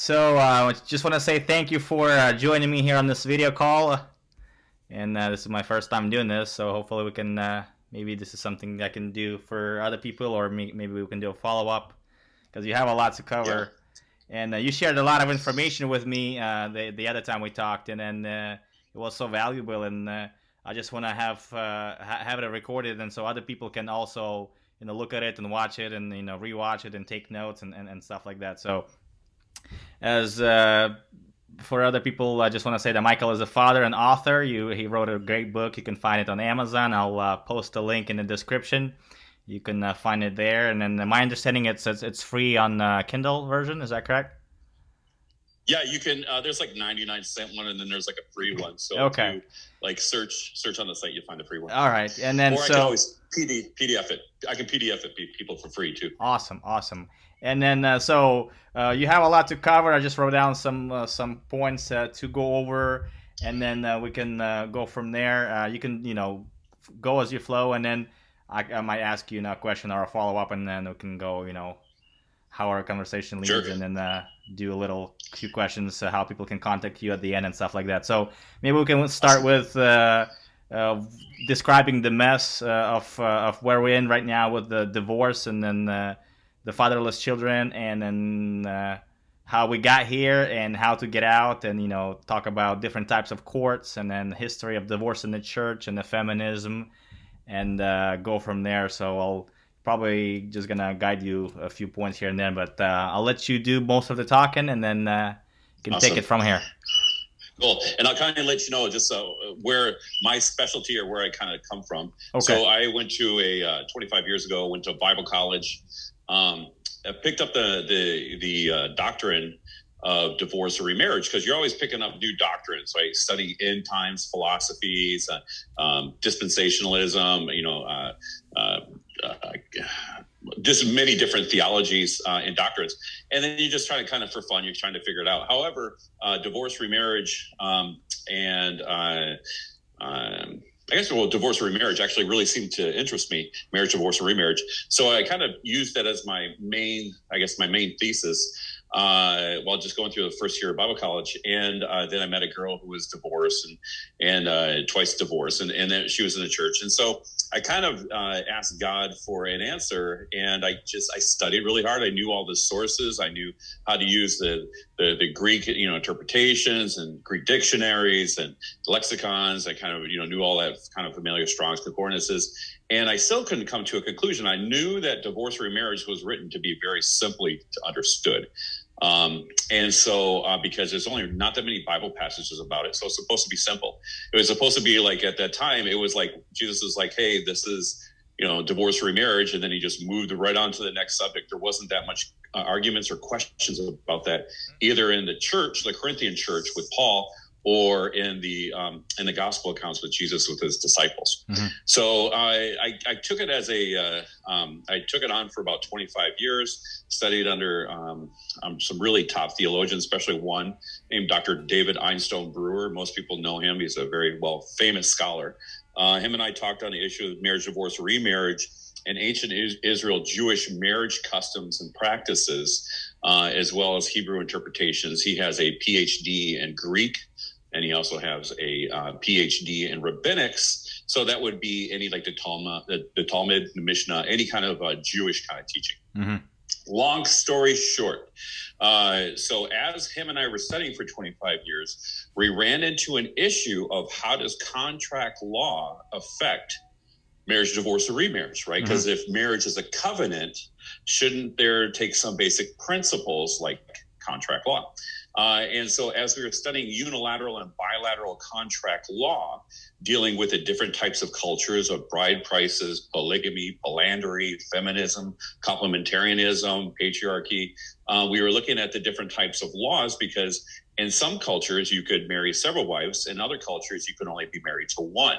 So, just want to say thank you for joining me here on this video call. And this is my first time doing this, so hopefully we can, maybe this is something I can do for other people, or maybe we can do a follow-up, because you have a lot to cover. Yeah. And you shared a lot of information with me the other time we talked, and then it was so valuable, and I just want to have it recorded, and so other people can also, look at it and watch it, and, rewatch it and take notes and stuff like that. So, as for other people, I just want to say that Michael is a father and author. He wrote a great book. You can find it on Amazon. I'll post a link in the description. You can find it there. And then my understanding, it's free on Kindle version. Is that correct? Yeah, you can. There's like 99-cent one, and then there's like a free one. So okay, if you search on the site, you'll find the free one. All right, and then I can always PDF it. I can PDF it people for free too. Awesome. And then so you have a lot to cover. I just wrote down some points to go over, and then we can go from there. You can go as you flow, and then I might ask you a question or a follow up, and then we can go how our conversation leads, sure. And then do a few questions, how people can contact you at the end and stuff like that. So maybe we can start with describing the mess of where we're in right now with the divorce, and then the fatherless children, and then how we got here and how to get out, and talk about different types of courts, and then history of divorce in the church and the feminism, and go from there. So I'll probably just gonna guide you a few points here and there, but I'll let you do most of the talking, and then you can take it from here. Cool. And I'll kind of let you know just where my specialty, or where I kind of come from. Okay. So I went to 25 years ago, went to Bible college, I picked up the doctrine of divorce or remarriage, because you're always picking up new doctrines. So I study end times philosophies, dispensationalism, just many different theologies and doctrines. And then you just try to kind of, for fun, you're trying to figure it out. However, divorce, remarriage, divorce or remarriage actually really seemed to interest me, marriage, divorce, or remarriage. So I kind of used that as my main thesis while just going through the first year of Bible college. And then I met a girl who was divorced and twice divorced, and then she was in the church. And so I kind of asked God for an answer, and I studied really hard. I knew all the sources. I knew how to use the Greek, interpretations and Greek dictionaries and lexicons. I kind of, knew all that kind of familiar Strong's concordances, and I still couldn't come to a conclusion. I knew that divorce or remarriage was written to be very simply understood. And so, because there's only not that many Bible passages about it, so it's supposed to be simple. It was supposed to be like, at that time, it was like, Jesus was like, hey, this is, divorce or remarriage. And then he just moved right on to the next subject. There wasn't that much arguments or questions about that, either in the church, the Corinthian church with Paul, or in the gospel accounts with Jesus with his disciples. Mm-hmm. So I took it as I took it on for about 25 years, studied under some really top theologians, especially one named Dr. David Einstein Brewer. Most people know him. He's a very famous scholar. Him and I talked on the issue of marriage, divorce, remarriage, and ancient Israel Jewish marriage customs and practices, as well as Hebrew interpretations. He has a PhD in Greek, and he also has a PhD in rabbinics. So that would be any like the Talmud, the Mishnah, any kind of Jewish kind of teaching. Mm-hmm. Long story short, so as him and I were studying for 25 years, we ran into an issue of how does contract law affect marriage, divorce, or remarriage, right? Because mm-hmm. if marriage is a covenant, shouldn't there take some basic principles like contract law? And so as we were studying unilateral and bilateral contract law, dealing with the different types of cultures of bride prices, polygamy, polyandry, feminism, complementarianism, patriarchy, we were looking at the different types of laws, because in some cultures you could marry several wives. In other cultures, you could only be married to one.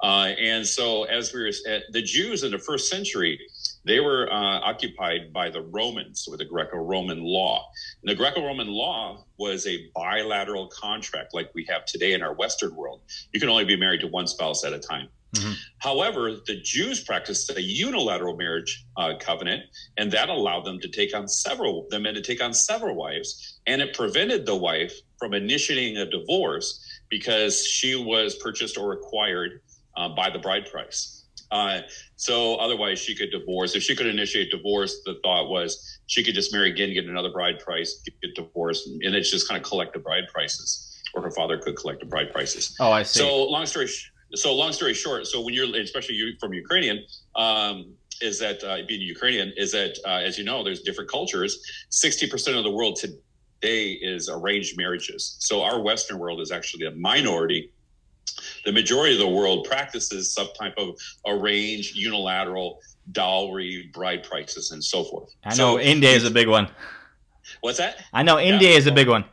And so as we were at the Jews in the first century, they were occupied by the Romans with the Greco-Roman law. And the Greco-Roman law was a bilateral contract like we have today in our Western world. You can only be married to one spouse at a time. Mm-hmm. However, the Jews practiced a unilateral marriage covenant, and that allowed them to take on several wives, and it prevented the wife from initiating a divorce because she was purchased or acquired by the bride price. So otherwise she could divorce. If she could initiate divorce, the thought was she could just marry again, get another bride price, get divorced, and it's just kind of collect the bride prices, or her father could collect the bride prices. Oh, I see. So long story short, so when you're, especially you from Ukrainian, is that being Ukrainian, is that as you know, there's different cultures. 60% of the world today is arranged marriages. So our Western world is actually a minority. The majority of the world practices some type of arranged, unilateral, dowry, bride prices, and so forth. I know India is a big one. What's that? I know India is a big one.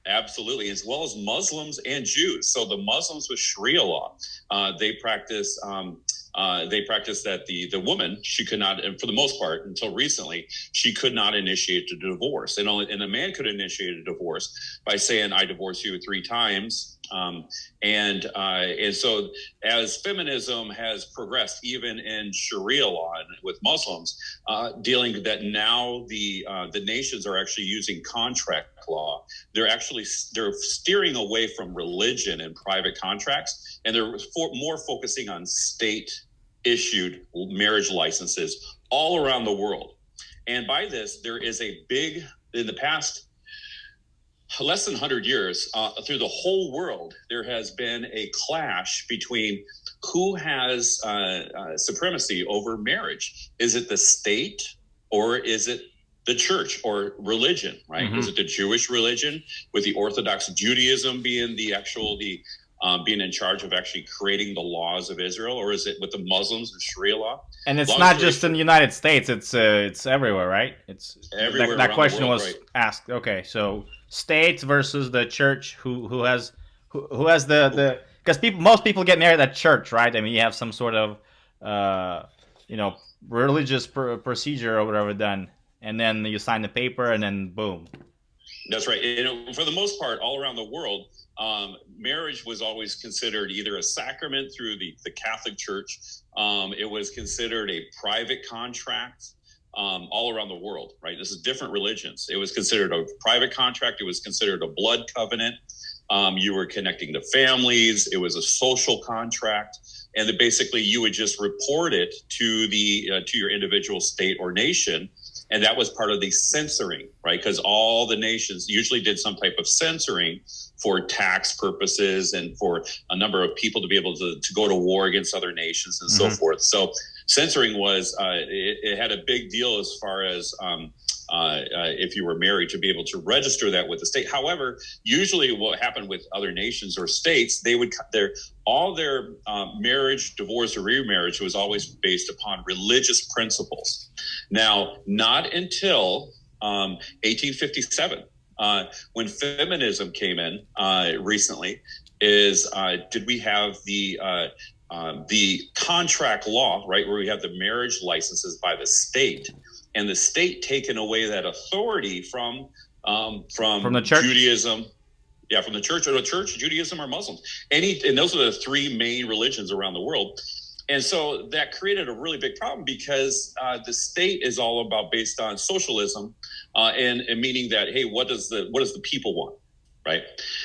Absolutely, as well as Muslims and Jews. So the Muslims with Sharia law, they practice that the woman, she could not, and for the most part, until recently, she could not initiate a divorce, and a man could initiate a divorce by saying, "I divorce you 3 times." And so as feminism has progressed, even in Sharia law and with Muslims, dealing that now the nations are actually using contract law. They're steering away from religion and private contracts, and they're more focusing on state issued marriage licenses all around the world. And by this, there is a big, in the past less than 100 years, through the whole world, there has been a clash between who has supremacy over marriage. Is it the state, or is it the church or religion, right? Mm-hmm. Is it the Jewish religion, with the Orthodox Judaism being being in charge of actually creating the laws of Israel, or is it with the Muslims and Sharia law? And it's not just in the United States; it's everywhere, right? It's everywhere. That question world, was right? asked. Okay, so states versus the church. Who has the because most people get married at church, right? I mean, you have some sort of religious procedure or whatever done, and then you sign the paper, and then boom. That's right. For the most part, all around the world, marriage was always considered either a sacrament through the Catholic Church. It was considered a private contract all around the world, right? This is different religions. It was considered a private contract. It was considered a blood covenant. You were connecting to families. It was a social contract. And that basically you would just report it to to your individual state or nation. And that was part of the censoring, right? Because all the nations usually did some type of censoring for tax purposes and for a number of people to be able to go to war against other nations and so forth. So censoring was, it had a big deal as far as if you were married, to be able to register that with the state. However, usually what happened with other nations or states, they would all their marriage, divorce, or remarriage was always based upon religious principles. Now, not until 1857, when feminism came in recently, did we have the contract law, right, where we have the marriage licenses by the state, and the state taking away that authority from the church? Judaism. Yeah, from the church, Judaism, or Muslims. And those are the 3 main religions around the world. And so that created a really big problem, because the state is all about based on socialism, and meaning that, hey, what does the people want, right?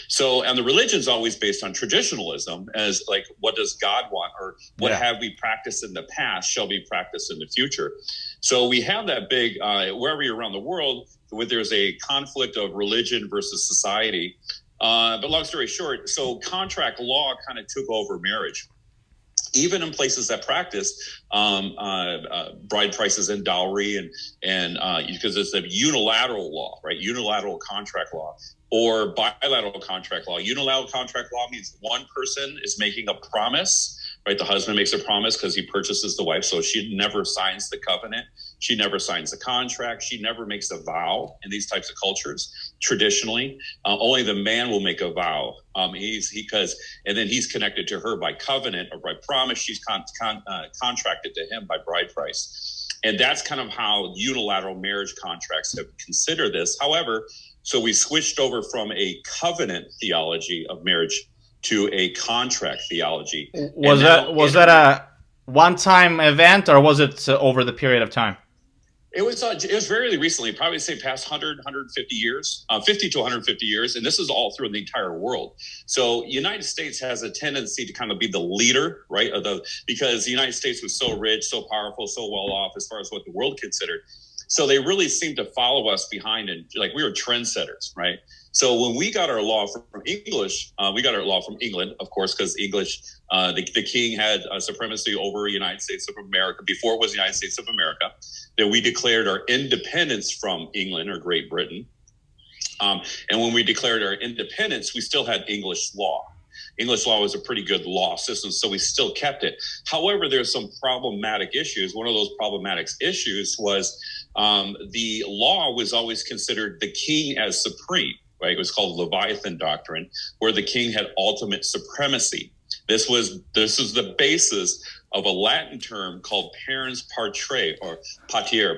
So, and the religion's always based on traditionalism, as like, what does God want, or what have we practiced in the past shall be practiced in the future. So we have that big, wherever you're around the world, where there's a conflict of religion versus society. But long story short, so contract law kind of took over marriage. Even in places that practice bride prices and dowry, and because it's a unilateral law, right? Unilateral contract law or bilateral contract law. Unilateral contract law means one person is making a promise, right? The husband makes a promise because he purchases the wife, so she never signs the covenant. She never signs the contract. She never makes a vow in these types of cultures. Traditionally, only the man will make a vow. And then he's connected to her by covenant or by promise. She's contracted to him by bride price. And that's kind of how unilateral marriage contracts have considered this. However, so we switched over from a covenant theology of marriage to a contract theology. Was that a one-time event, or was it over the period of time? It was very recently, probably say past 100, 150 years, 50 to 150 years. And this is all through the entire world. So United States has a tendency to kind of be the leader, right? Because the United States was so rich, so powerful, so well off as far as what the world considered. So they really seemed to follow us behind, and like we were trendsetters, right? So when we got our law from English, we got our law from England, of course, because English, the king had supremacy over the United States of America before it was the United States of America. That we declared our independence from England or Great Britain. And when we declared our independence, we still had English law. English law was a pretty good law system, so we still kept it. However, there's some problematic issues. One of those problematic issues was the law was always considered the king as supreme, right? It was called Leviathan doctrine, where the king had ultimate supremacy. This is the basis of a Latin term called parens patriae or pater.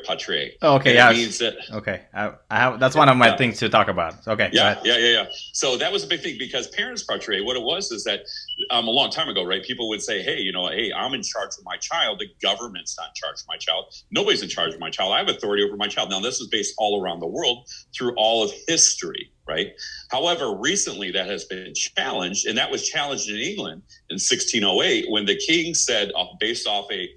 Oh, okay, yeah. It means that. Okay, I have, that's one of my things to talk about. Okay. Yeah. So that was a big thing because parens patriae, what it was is that a long time ago, right? People would say, hey, I'm in charge of my child. The government's not in charge of my child. Nobody's in charge of my child. I have authority over my child. Now, this is based all around the world through all of history, right? However, recently that has been challenged, and that was challenged in England in 1608 when the king said, based off a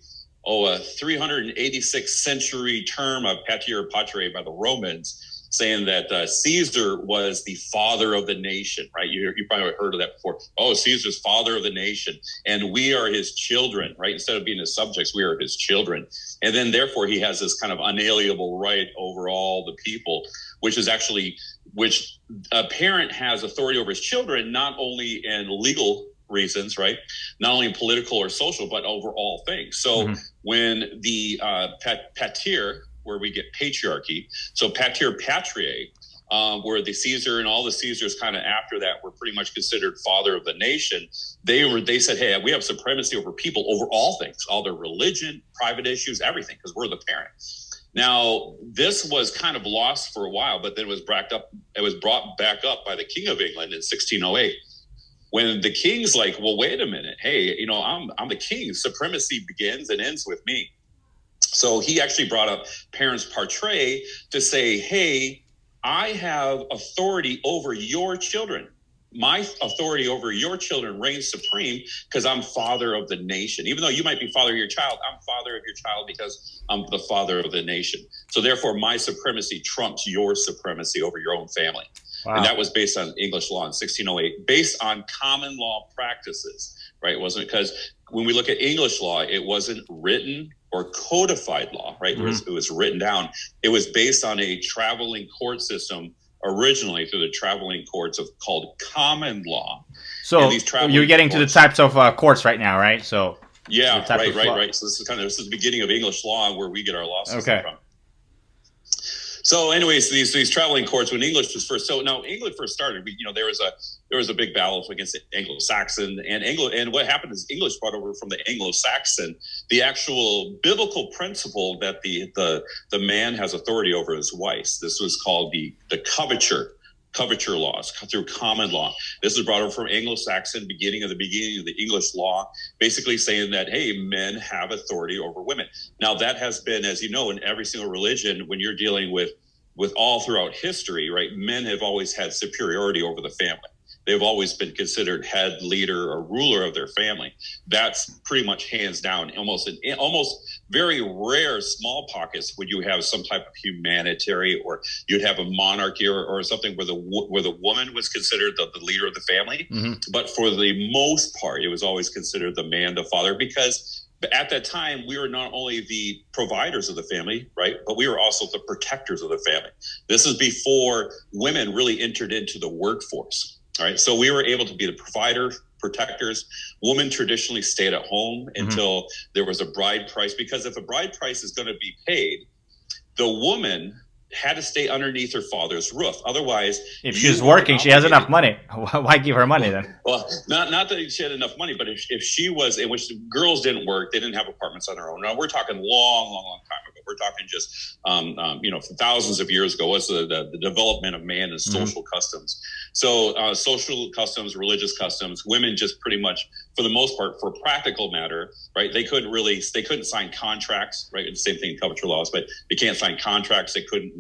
386th century term of pater patriae by the Romans, saying that Caesar was the father of the nation, right? You probably heard of that before. Oh, Caesar's father of the nation, and we are his children, right? Instead of being his subjects, we are his children. And then therefore he has this kind of unalienable right over all the people, which a parent has authority over his children, not only in legal reasons, right? Not only political or social, but over all things. So when the pater, where we get patriarchy, so pater patriae, where the Caesar and all the Caesars kind of after that were pretty much considered father of the nation, they said, hey, we have supremacy over people, over all things, all their religion, private issues, everything, because we're the parent. Now, this was kind of lost for a while, but then it was brought back up by the King of England in 1608. When the king's like, well, wait a minute. Hey, I'm the king. Supremacy begins and ends with me. So he actually brought up parens patriae to say, hey, I have authority over your children. My authority over your children reigns supreme because I'm father of the nation. Even though you might be father of your child, I'm father of your child because I'm the father of the nation. So therefore, my supremacy trumps your supremacy over your own family. Wow. And that was based on English law in 1608, based on common law practices, right? It wasn't because when we look at English law, it wasn't written or codified law, right? It was written down. It was based on a traveling court system originally through the traveling courts called common law. So you're getting to the types of courts right now, right? So yeah, right. So this is the beginning of English law where we get our law system from. So, anyways, these traveling courts when English was first. So now England first started. There was a big battle against the Anglo-Saxon and what happened is English brought over from the Anglo-Saxon the actual biblical principle that the man has authority over his wife. This was called the coverture laws through common law. This is brought over from Anglo-Saxon, beginning of the English law, basically saying that, hey, men have authority over women. Now that has been, as you know, in every single religion, when you're dealing with all throughout history, right? Men have always had superiority over the family. They've always been considered head, leader, or ruler of their family. That's pretty much hands down. Almost very rare small pockets would you have some type of humanitarian, or you'd have a monarchy or something where the woman was considered the leader of the family. But for the most part, it was always considered the man, the father, because at that time, we were not only the providers of the family, right, but we were also the protectors of the family. This is before women really entered into the workforce. All right. So we were able to be the provider, protectors. Women traditionally stayed at home until there was a bride price, because if a bride price is going to be paid, the woman had to stay underneath her father's roof. Otherwise, if she's working, she has enough money. Why give her money then? Well, not that she had enough money, but if she was, in which girls didn't work, they didn't have apartments on their own. Now we're talking long time ago. We're talking just, for thousands of years ago. Was the development of man and social customs. So social customs, religious customs, women just pretty much, for the most part, for practical matter, right? They couldn't sign contracts, right? It's the same thing in coverture laws, but they can't sign contracts. They couldn't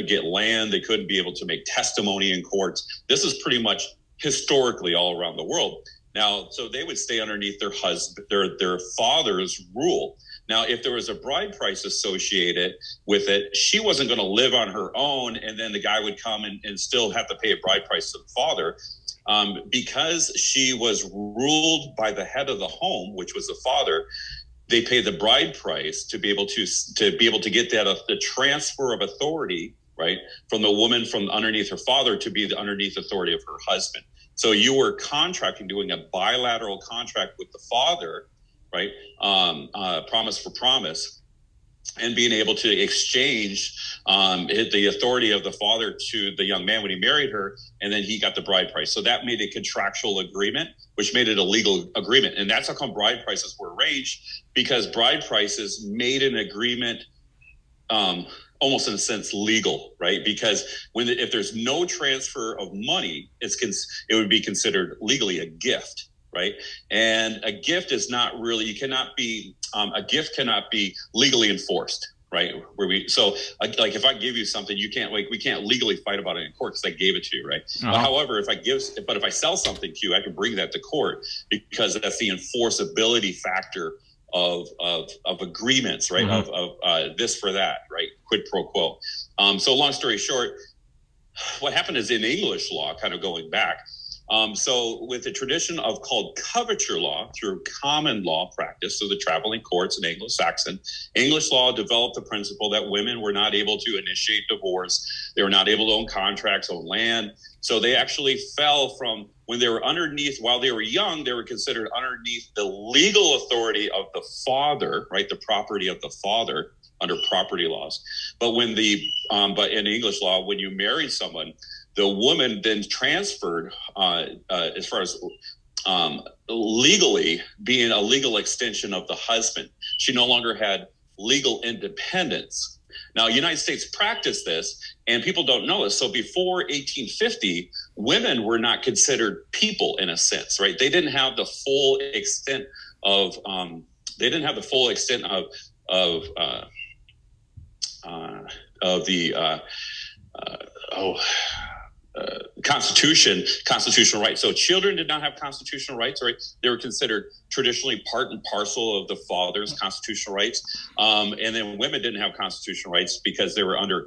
get land. They couldn't be able to make testimony in courts. This is pretty much historically all around the world. Now, so they would stay underneath their father's rule. Now, if there was a bride price associated with it, she wasn't going to live on her own, and then the guy would come and still have to pay a bride price to the father. Because she was ruled by the head of the home, which was the father, they paid the bride price to be able to get that the transfer of authority, right, from the woman from underneath her father to be the underneath authority of her husband. So you were contracting, doing a bilateral contract with the father, right, promise for promise, and being able to exchange the authority of the father to the young man when he married her, and then he got the bride price. So that made a contractual agreement, which made it a legal agreement. And that's how come bride prices were arranged, because bride prices made an agreement almost in a sense legal, right? Because if there's no transfer of money, it would be considered legally a gift. Right. And a gift is not really, a gift cannot be legally enforced. Right. So if I give you something, we can't legally fight about it in court because I gave it to you. Right. Uh-huh. However, if I sell something to you, I can bring that to court because that's the enforceability factor of agreements, right? Of this for that, right? Quid pro quo. So long story short, what happened is in English law, kind of going back, so with the tradition of called coverture law through common law practice, so the traveling courts in Anglo-Saxon, English law developed the principle that women were not able to initiate divorce. They were not able to own contracts, own land. So they actually fell from when they were while they were young, they were considered underneath the legal authority of the father, right? The property of the father under property laws. But but in English law, when you married someone, the woman then transferred as far as legally being a legal extension of the husband. She no longer had legal independence. Now, United States practiced this, and people don't know this. So before 1850, women were not considered people in a sense, right? They didn't have the full extent of constitutional rights. So children did not have constitutional rights, right? They were considered traditionally part and parcel of the father's constitutional rights. And then women didn't have constitutional rights because they were under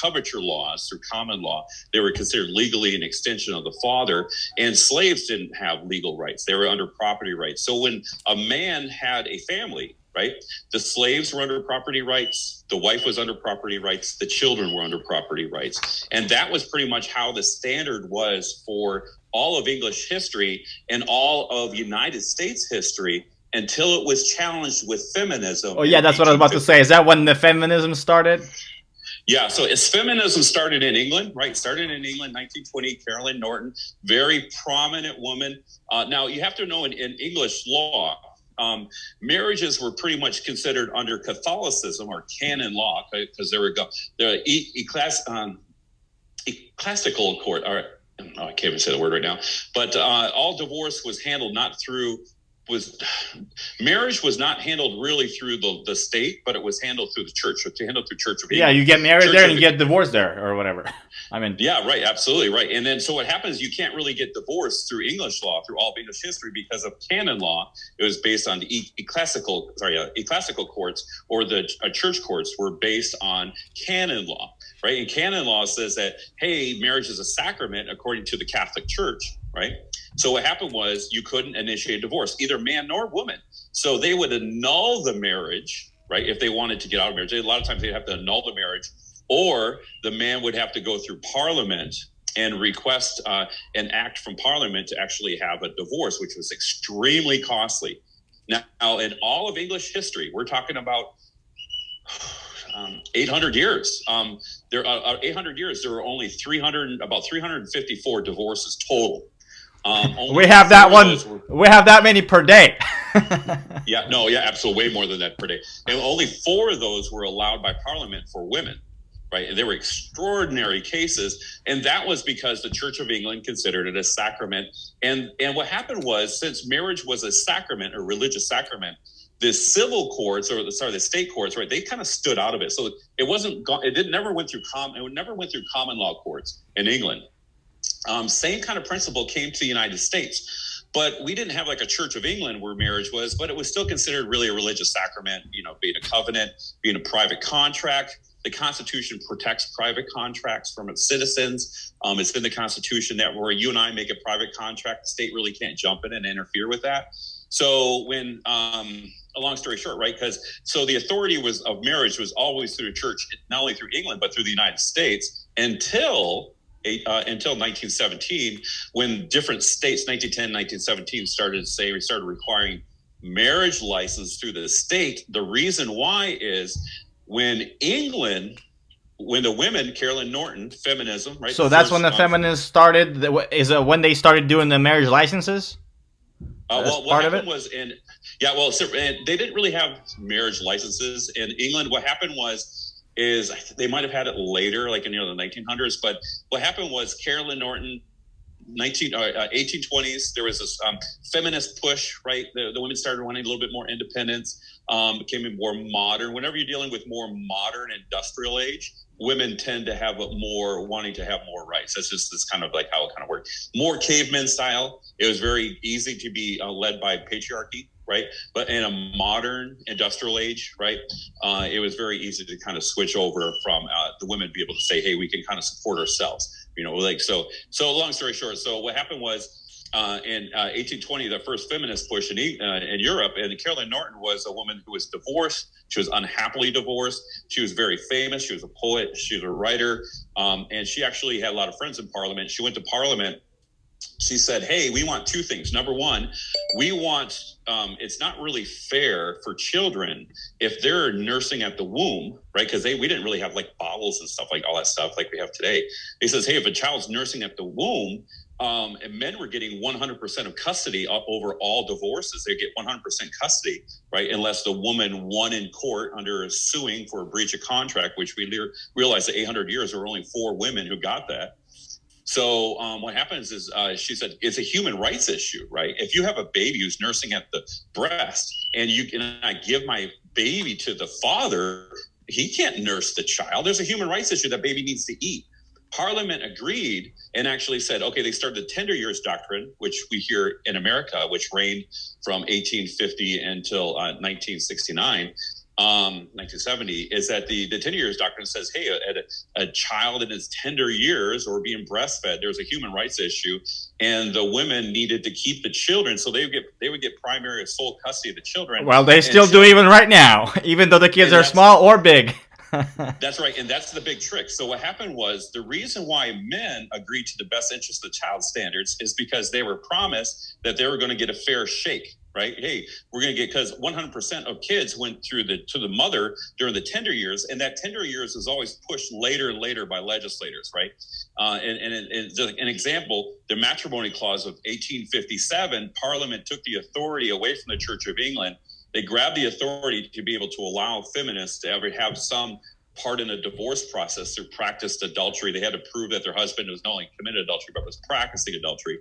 coverture laws through common law. They were considered legally an extension of the father, and slaves didn't have legal rights. They were under property rights. So when a man had a family, right, the slaves were under property rights, the wife was under property rights, the children were under property rights. And that was pretty much how the standard was for all of English history and all of United States history until it was challenged with feminism. Oh, yeah, that's what I was about to say. Is that when the feminism started? Yeah, so as feminism started in England, right? Started in England, 1920, Caroline Norton, very prominent woman. Now, you have to know in English law, marriages were pretty much considered under Catholicism or canon law because there were the ecclesiastical court. Or I can't even say the word right now. But all divorce was handled marriage was not handled really through the state, but it was handled through the church. So handled through Church of England. Yeah, you get married there and you get divorced there or whatever. I mean, yeah, right, absolutely right. And then so what happens? You can't really get divorced through English law, through all of English history, because of canon law. It was based on the ecclesiastical courts, or the church courts were based on canon law, right? And canon law says that, hey, marriage is a sacrament according to the Catholic Church, right? So what happened was you couldn't initiate divorce, either man nor woman. So they would annul the marriage, right? If they wanted to get out of marriage, a lot of times they'd have to annul the marriage, or the man would have to go through Parliament and request an act from Parliament to actually have a divorce, which was extremely costly. Now, in all of English history, we're talking about 800 years. there 800 years, there were only about 354 divorces total. We have that one. We have that many per day. Yeah, absolutely, way more than that per day. And only 4 of those were allowed by Parliament for women, right? And they were extraordinary cases, and that was because the Church of England considered it a sacrament. And what happened was, since marriage was a sacrament, a religious sacrament, the civil courts, or the state courts, right? They kind of stood out of it. So it never went through common law courts in England. Same kind of principle came to the United States, but we didn't have like a Church of England where marriage was, but it was still considered really a religious sacrament, being a covenant, being a private contract. The Constitution protects private contracts from its citizens. It's been the Constitution that where you and I make a private contract, the state really can't jump in and interfere with that. So when, a long story short, right? So the authority of marriage was always through the church, not only through England, but through the United States until 1917, when different states, 1910, 1917, started requiring marriage license through the state. The reason why is when the women, Carolyn Norton, feminism, right? So that's when the feminists started. Is it when they started doing the marriage licenses? What happened was they didn't really have marriage licenses in England. What happened is they might have had it later, like in the 1900s. But what happened was Carolyn Norton, 1820s, there was this feminist push, right? The women started wanting a little bit more independence, became more modern. Whenever you're dealing with more modern industrial age, women tend to have wanting to have more rights. That's kind of like how it kind of worked. More caveman style. It was very easy to be led by patriarchy, right? But in a modern industrial age, right, it was very easy to kind of switch over from the women be able to say, hey, we can kind of support ourselves, so long story short. So what happened was in 1820, the first feminist push in Europe, and Carolyn Norton was a woman who was divorced. She was unhappily divorced. She was very famous. She was a poet. She was a writer. And she actually had a lot of friends in Parliament. She went to Parliament. She said, hey, we want 2 things. Number one, we want, it's not really fair for children if they're nursing at the womb, right? Because we didn't really have like bottles and stuff, like all that stuff like we have today. He says, hey, if a child's nursing at the womb, and men were getting 100% of custody over all divorces. They get 100% custody, right? Unless the woman won in court under suing for a breach of contract, which we realized that 800 years, there were only 4 women who got that. So what happens is, she said, it's a human rights issue, right? If you have a baby who's nursing at the breast and I give my baby to the father, he can't nurse the child. There's a human rights issue. That baby needs to eat. Parliament agreed and actually said, okay, they started the tender years doctrine, which we hear in America, which reigned from 1850 until 1969. 1970, is that the tender years doctrine says, hey, a child in his tender years or being breastfed, there's a human rights issue, and the women needed to keep the children, so they would get primary or sole custody of the children. Well, they still do even right now, even though the kids are small or big. That's right, and that's the big trick. So what happened was, the reason why men agreed to the best interest of the child standards is because they were promised that they were going to get a fair shake. Right? Hey, we're going to get, because 100% of kids went to the mother during the tender years, and that tender years is always pushed later and later by legislators, right? And just an example, the matrimony clause of 1857, Parliament took the authority away from the Church of England. They grabbed the authority to be able to allow feminists to ever have some part in a divorce process through practiced adultery. They had to prove that their husband was not only committed adultery, but was practicing adultery.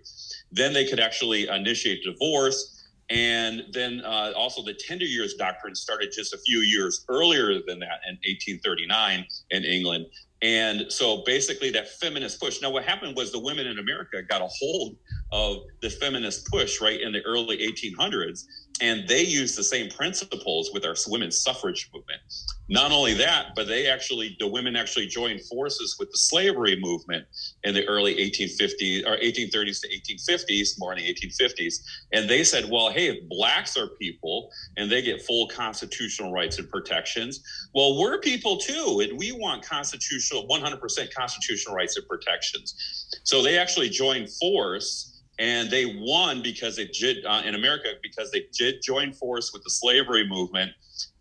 Then they could actually initiate divorce. And then also the tender years doctrine started just a few years earlier than that, in 1839 in England. And so basically that feminist push. Now what happened was, the women in America got a hold of the feminist push right in the early 1800s. And they used the same principles with our women's suffrage movement. Not only that, but the women actually joined forces with the slavery movement in the early 1850s or 1830s to 1850s, more in the 1850s. And they said, well, hey, if blacks are people and they get full constitutional rights and protections, well, we're people too, and we want 100% constitutional rights and protections. So they actually joined force. And they won because they did in America, because they did join force with the slavery movement.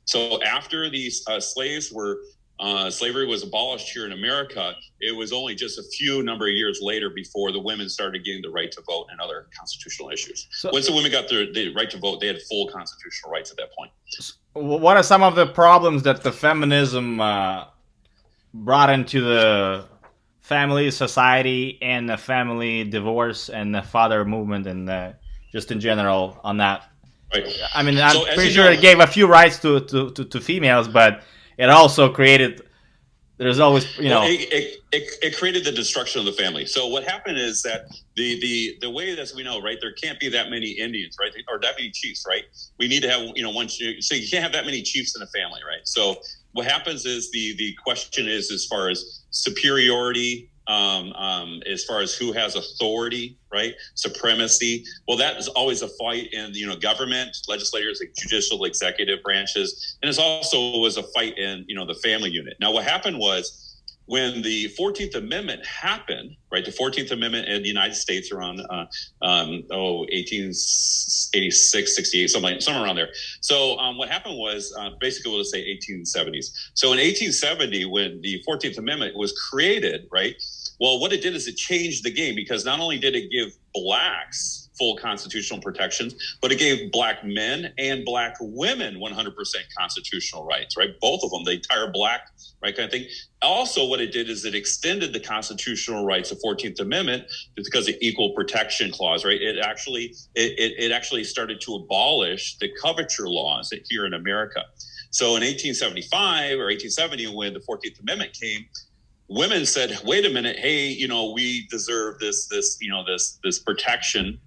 So after these slaves were Slavery was abolished here in America. It was only just a few number of years later before the women started getting the right to vote and other constitutional issues. So, once the women got the right to vote, they had full constitutional rights at that point. What are some of the problems that the feminism brought into the family, society, and the family divorce and the father movement, and just in general on that? Right. I mean, I'm pretty sure it gave a few rights to females, but it also created. There's always, well, it created the destruction of the family. So what happened is that the way that we know, right, there can't be that many Indians, right, or that many chiefs, right? We need to have, one. So you can't have that many chiefs in a family, right? So what happens is the question is as far as superiority, as far as who has authority, right? Supremacy. Well, that is always a fight in, government, legislators, like judicial, executive branches. And it's also was a fight in, the family unit. Now, what happened was when the 14th Amendment happened, right? The 14th Amendment in the United States around, 1886, 68, somewhere around there. So what happened was basically, we'll just say 1870s. So in 1870, when the 14th Amendment was created, right? Well, what it did is it changed the game, because not only did it give blacks full constitutional protections, but it gave black men and black women 100% constitutional rights, right? Both of them, the entire black, right, kind of thing. Also, what it did is it extended the constitutional rights of 14th Amendment because of equal protection clause, right? It actually started to abolish the coverture laws here in America. So in 1875 or 1870, when the 14th Amendment came, women said, wait a minute, hey, we deserve this protection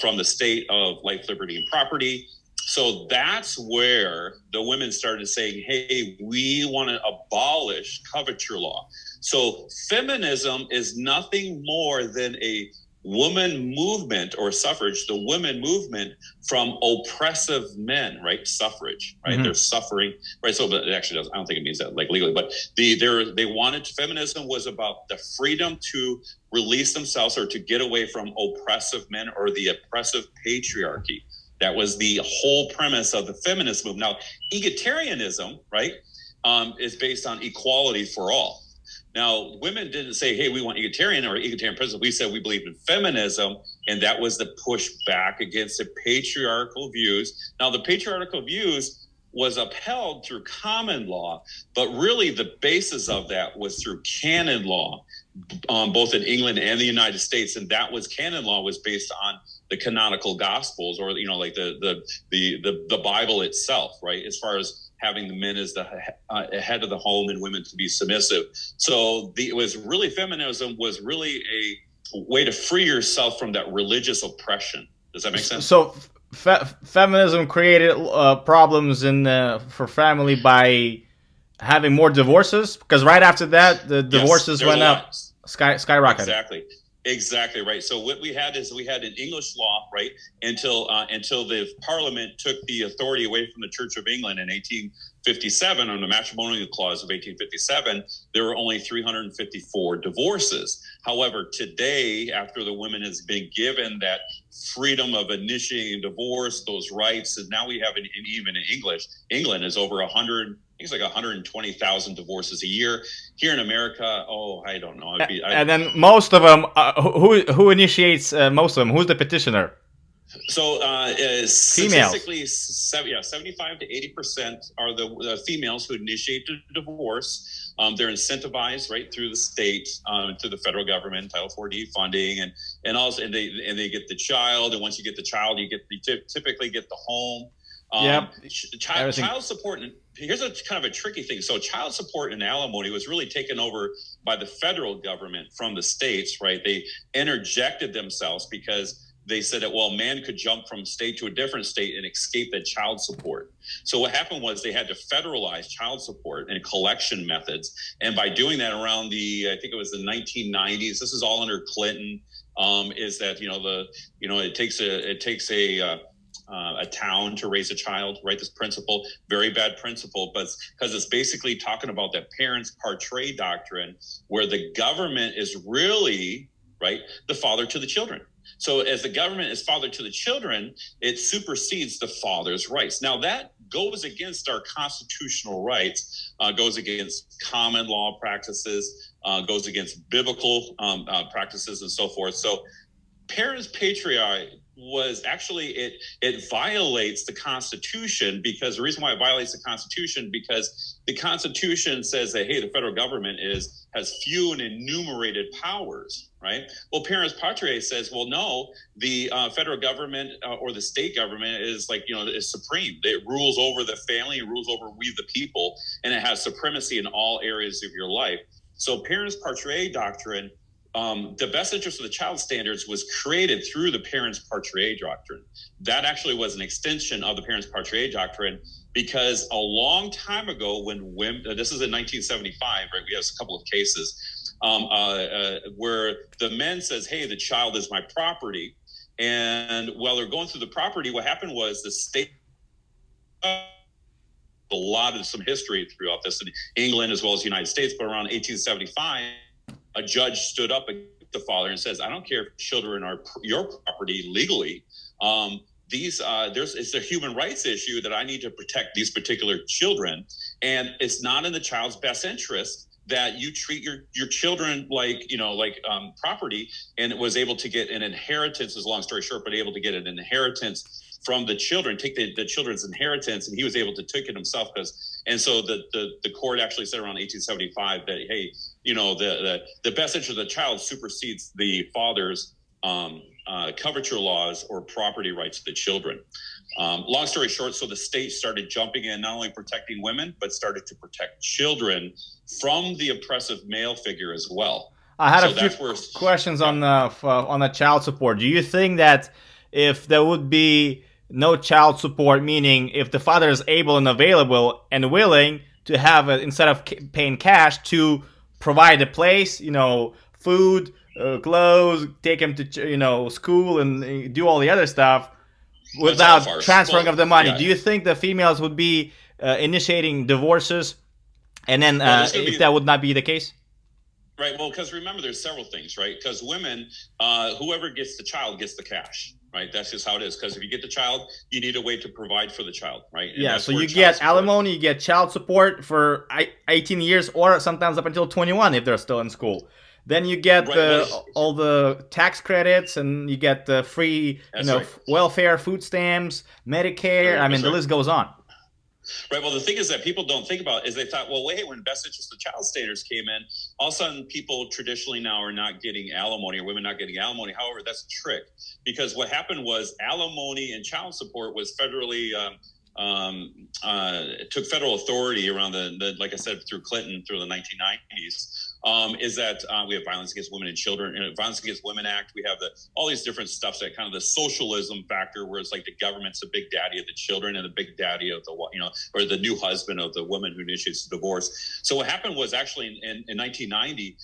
from the state of life, liberty, and property. So that's where the women started saying, hey, we want to abolish coverture law. So feminism is nothing more than a woman movement or suffrage, the women movement from oppressive men, right? Suffrage, right? Mm-hmm. They're suffering, right? So, but it actually doesn't, I don't think it means that like legally, but they wanted, feminism was about the freedom to release themselves or to get away from oppressive men or the oppressive patriarchy. That was the whole premise of the feminist movement. Now, egalitarianism, right, is based on equality for all. Now, women didn't say, hey, we want egalitarian or egalitarian principle. We said we believe in feminism, and that was the push back against the patriarchal views. Now, the patriarchal views was upheld through common law, but really the basis of that was through canon law, both in England and the United States. And that was, canon law was based on the canonical gospels, or, like the Bible itself, right? As far as having the men as the head of the home and women to be submissive. So it was really, feminism was really a way to free yourself from that religious oppression. Does that make sense? So feminism created problems for family by having more divorces, because right after that, the divorces went up, skyrocketed. Exactly right. So what we had is we had an English law, right, until the Parliament took the authority away from the Church of England in 1857 on the matrimonial clause of 1857. There were only 354 divorces. However, today, after the women has been given that freedom of initiating divorce, those rights, and now we have even in England is over 100. I think it's like 120,000 divorces a year. Here in America, I don't know. And then most of them, who initiates most of them? Who's the petitioner? So statistically, 75 to 80% are the females who initiate the divorce. They're incentivized right through the state, through the federal government, Title 4D funding, and also they get the child. And once you get the child, you typically get the home. Child support. Here's a kind of a tricky thing. So child support and alimony was really taken over by the federal government from the states, right? They interjected themselves because they said that, well, man could jump from state to a different state and escape that child support. So what happened was they had to federalize child support and collection methods. And by doing that around I think it was the 1990s, this is all under Clinton, is that, it takes a town to raise a child, right? This principle, very bad principle, but because it's basically talking about that parents portray doctrine, where the government is really, right, the father to the children. So as the government is father to the children, it supersedes the father's rights. Now that goes against our constitutional rights, goes against common law practices, goes against biblical practices and so forth. So parents' patriarchy was actually it violates the Constitution, because the reason why it violates the Constitution, because the Constitution says that, hey, the federal government has few and enumerated powers, right? Well, parents' patriarchy says, well, no, the federal government or the state government is is supreme. It rules over the family, it rules over we the people, and it has supremacy in all areas of your life. So parents' patriarchy doctrine, the best interest of the child standards was created through the parents' patriarchy doctrine. That actually was an extension of the parents' patriarchy doctrine, because a long time ago, when women, this is in 1975, right? We have a couple of cases where the men says, hey, the child is my property. And while they're going through the property, what happened was the state, a lot of some history throughout this in England as well as the United States, but around 1875, a judge stood up against the father and says, I don't care if children are your property legally. It's a human rights issue that I need to protect these particular children. And it's not in the child's best interest that you treat your children like property. And it was able to get an inheritance, as long story short, but able to get an inheritance from the children, take the children's inheritance, and he was able to take it himself. And so the court actually said around 1875 that, hey, the best interest of the child supersedes the father's coverture laws or property rights of the children. Long story short, so the state started jumping in, not only protecting women, but started to protect children from the oppressive male figure as well. I had a few questions on the child support. Do you think that if there would be no child support, meaning if the father is able and available and willing to have it, instead of paying cash, to provide a place, food, clothes, take him to school and do all the other stuff without transferring of the money, do you think the females would be initiating divorces? And then if that would not be the case? Right. Well, because remember, there's several things, right? Because women, whoever gets the child gets the cash, right? That's just how it is. Because if you get the child, you need a way to provide for the child, right? And yeah. So you get alimony, you get child support for 18 years, or sometimes up until 21 if they're still in school. Then you get all the tax credits, and you get the free, welfare, food stamps, Medicare. I mean, the list goes on. Right. Well, the thing is that people don't think about is they thought, well, wait, when best interest of child standards came in, all of a sudden people traditionally now are not getting alimony, or women not getting alimony. However, that's a trick, because what happened was alimony and child support was federally took federal authority around the like I said, through Clinton, through the 1990s. Is that we have Violence Against Women and Children, and Violence Against Women Act. We have all these different stuff that kind of the socialism factor, where it's like the government's the big daddy of the children and the big daddy of the or the new husband of the woman who initiates the divorce. So what happened was actually in 1990,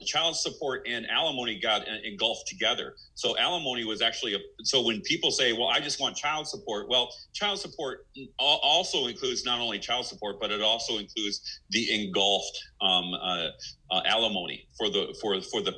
child support and alimony got engulfed together. So alimony was actually so when people say, well, I just want child support, well, child support also includes not only child support, but it also includes the engulfed alimony for the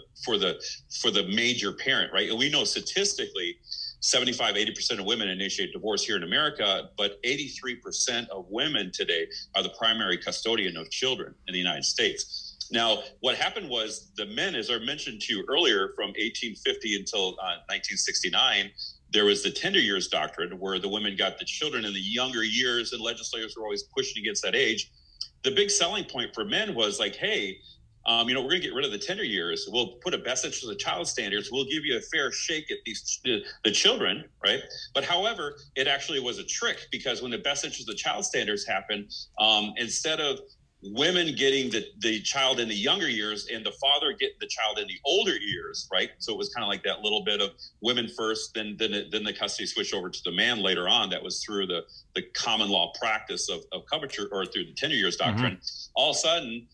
major parent, right? And we know statistically 75-80% of women initiate divorce here in America, but 83% of women today are the primary custodian of children in the United States. Now, what happened was the men, as I mentioned to you earlier, from 1850 until 1969, there was the tender years doctrine, where the women got the children in the younger years, and legislators were always pushing against that age. The big selling point for men was like, hey, we're going to get rid of the tender years. We'll put a best interest of the child standards. We'll give you a fair shake at the children, right? But however, it actually was a trick, because when the best interest of the child standards happened, instead of women getting the child in the younger years and the father getting the child in the older years, right? So it was kind of like that little bit of women first, then the custody switched over to the man later on. That was through the common law practice of coverture, or through the tender years doctrine. Mm-hmm. All of a sudden,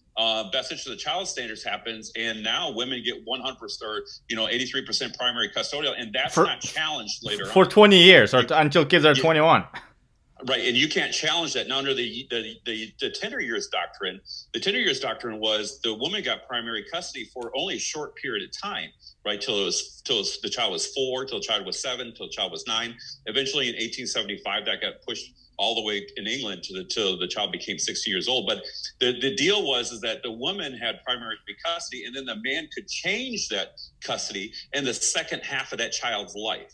best interest of the child standards happens, and now women get 100% or 83% primary custodial, and that's not challenged later on. For 20 years, or until kids are 21. Right, and you can't challenge that. Now, under the tender years doctrine, the tender years doctrine was the woman got primary custody for only a short period of time, right? Till the child was 4, till the child was 7, till the child was 9. Eventually, in 1875, that got pushed all the way in England till the child became 60 years old. But the deal was that the woman had primary custody, and then the man could change that custody in the second half of that child's life.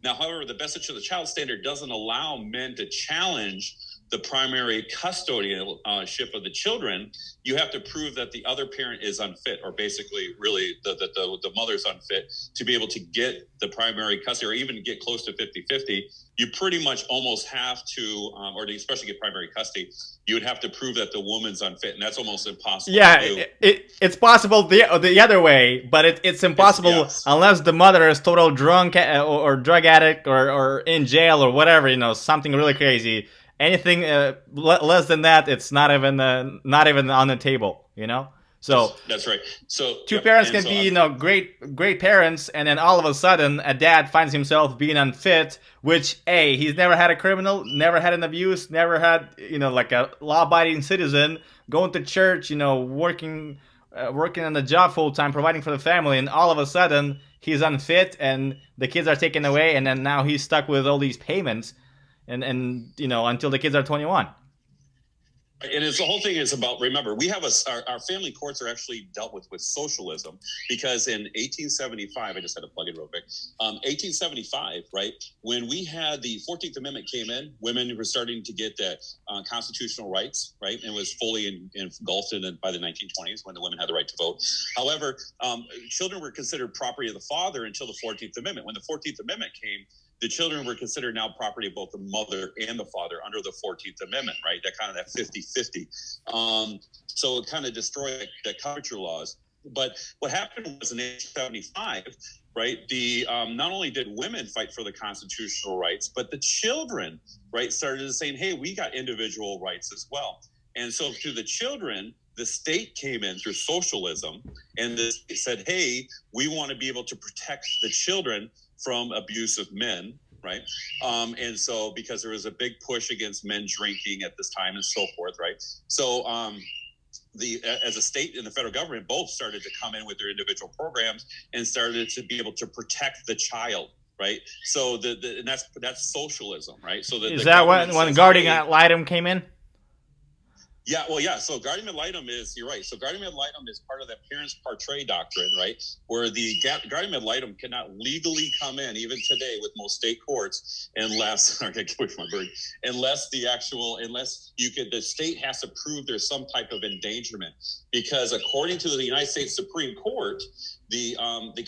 Now, however, the best interest of the child standard doesn't allow men to challenge the primary custodianship of the children. You have to prove that the other parent is unfit, or basically really the mother's unfit to be able to get the primary custody or even get close to 50-50. You pretty much almost have to, or to especially get primary custody, you would have to prove that the woman's unfit, and that's almost impossible to do. It's possible the other way, but it's impossible unless the mother is total drunk or drug addict or in jail or whatever, something really crazy. Anything less than that, it's not even on the table, So that's right. So two parents can be, great parents, and then all of a sudden a dad finds himself being unfit, which he's never had a criminal, never had an abuse, never had, like a law-abiding citizen, going to church, working on the job full time, providing for the family, and all of a sudden he's unfit, and the kids are taken away, and then now he's stuck with all these payments. And until the kids are 21. And the whole thing is about, remember, we have our family courts are actually dealt with socialism, because in 1875, I just had to plug it real quick, 1875, right, when we had the 14th Amendment came in, women were starting to get the constitutional rights, right, and was fully engulfed by the 1920s when the women had the right to vote. However, children were considered property of the father until the 14th Amendment. When the 14th Amendment came, the children were considered now property of both the mother and the father under the 14th Amendment, right? That kind of that 50-50. So it kind of destroyed the coverture laws. But what happened was in 1875, right, not only did women fight for the constitutional rights, but the children, right, started saying, hey, we got individual rights as well. And so to the children, the state came in through socialism, and the state said, hey, we want to be able to protect the children from abusive men, right? And so because there was a big push against men drinking at this time and so forth, right? So as a state and the federal government both started to come in with their individual programs and started to be able to protect the child, right? So and that's socialism, right? So is that when guardian ad litem came in? Yeah, well, yeah. So guardian ad litem you're right. So guardian ad litem is part of that parents partray doctrine, right? Where the guardian ad litem cannot legally come in, even today with most state courts, unless the state has to prove there's some type of endangerment. Because according to the United States Supreme Court, the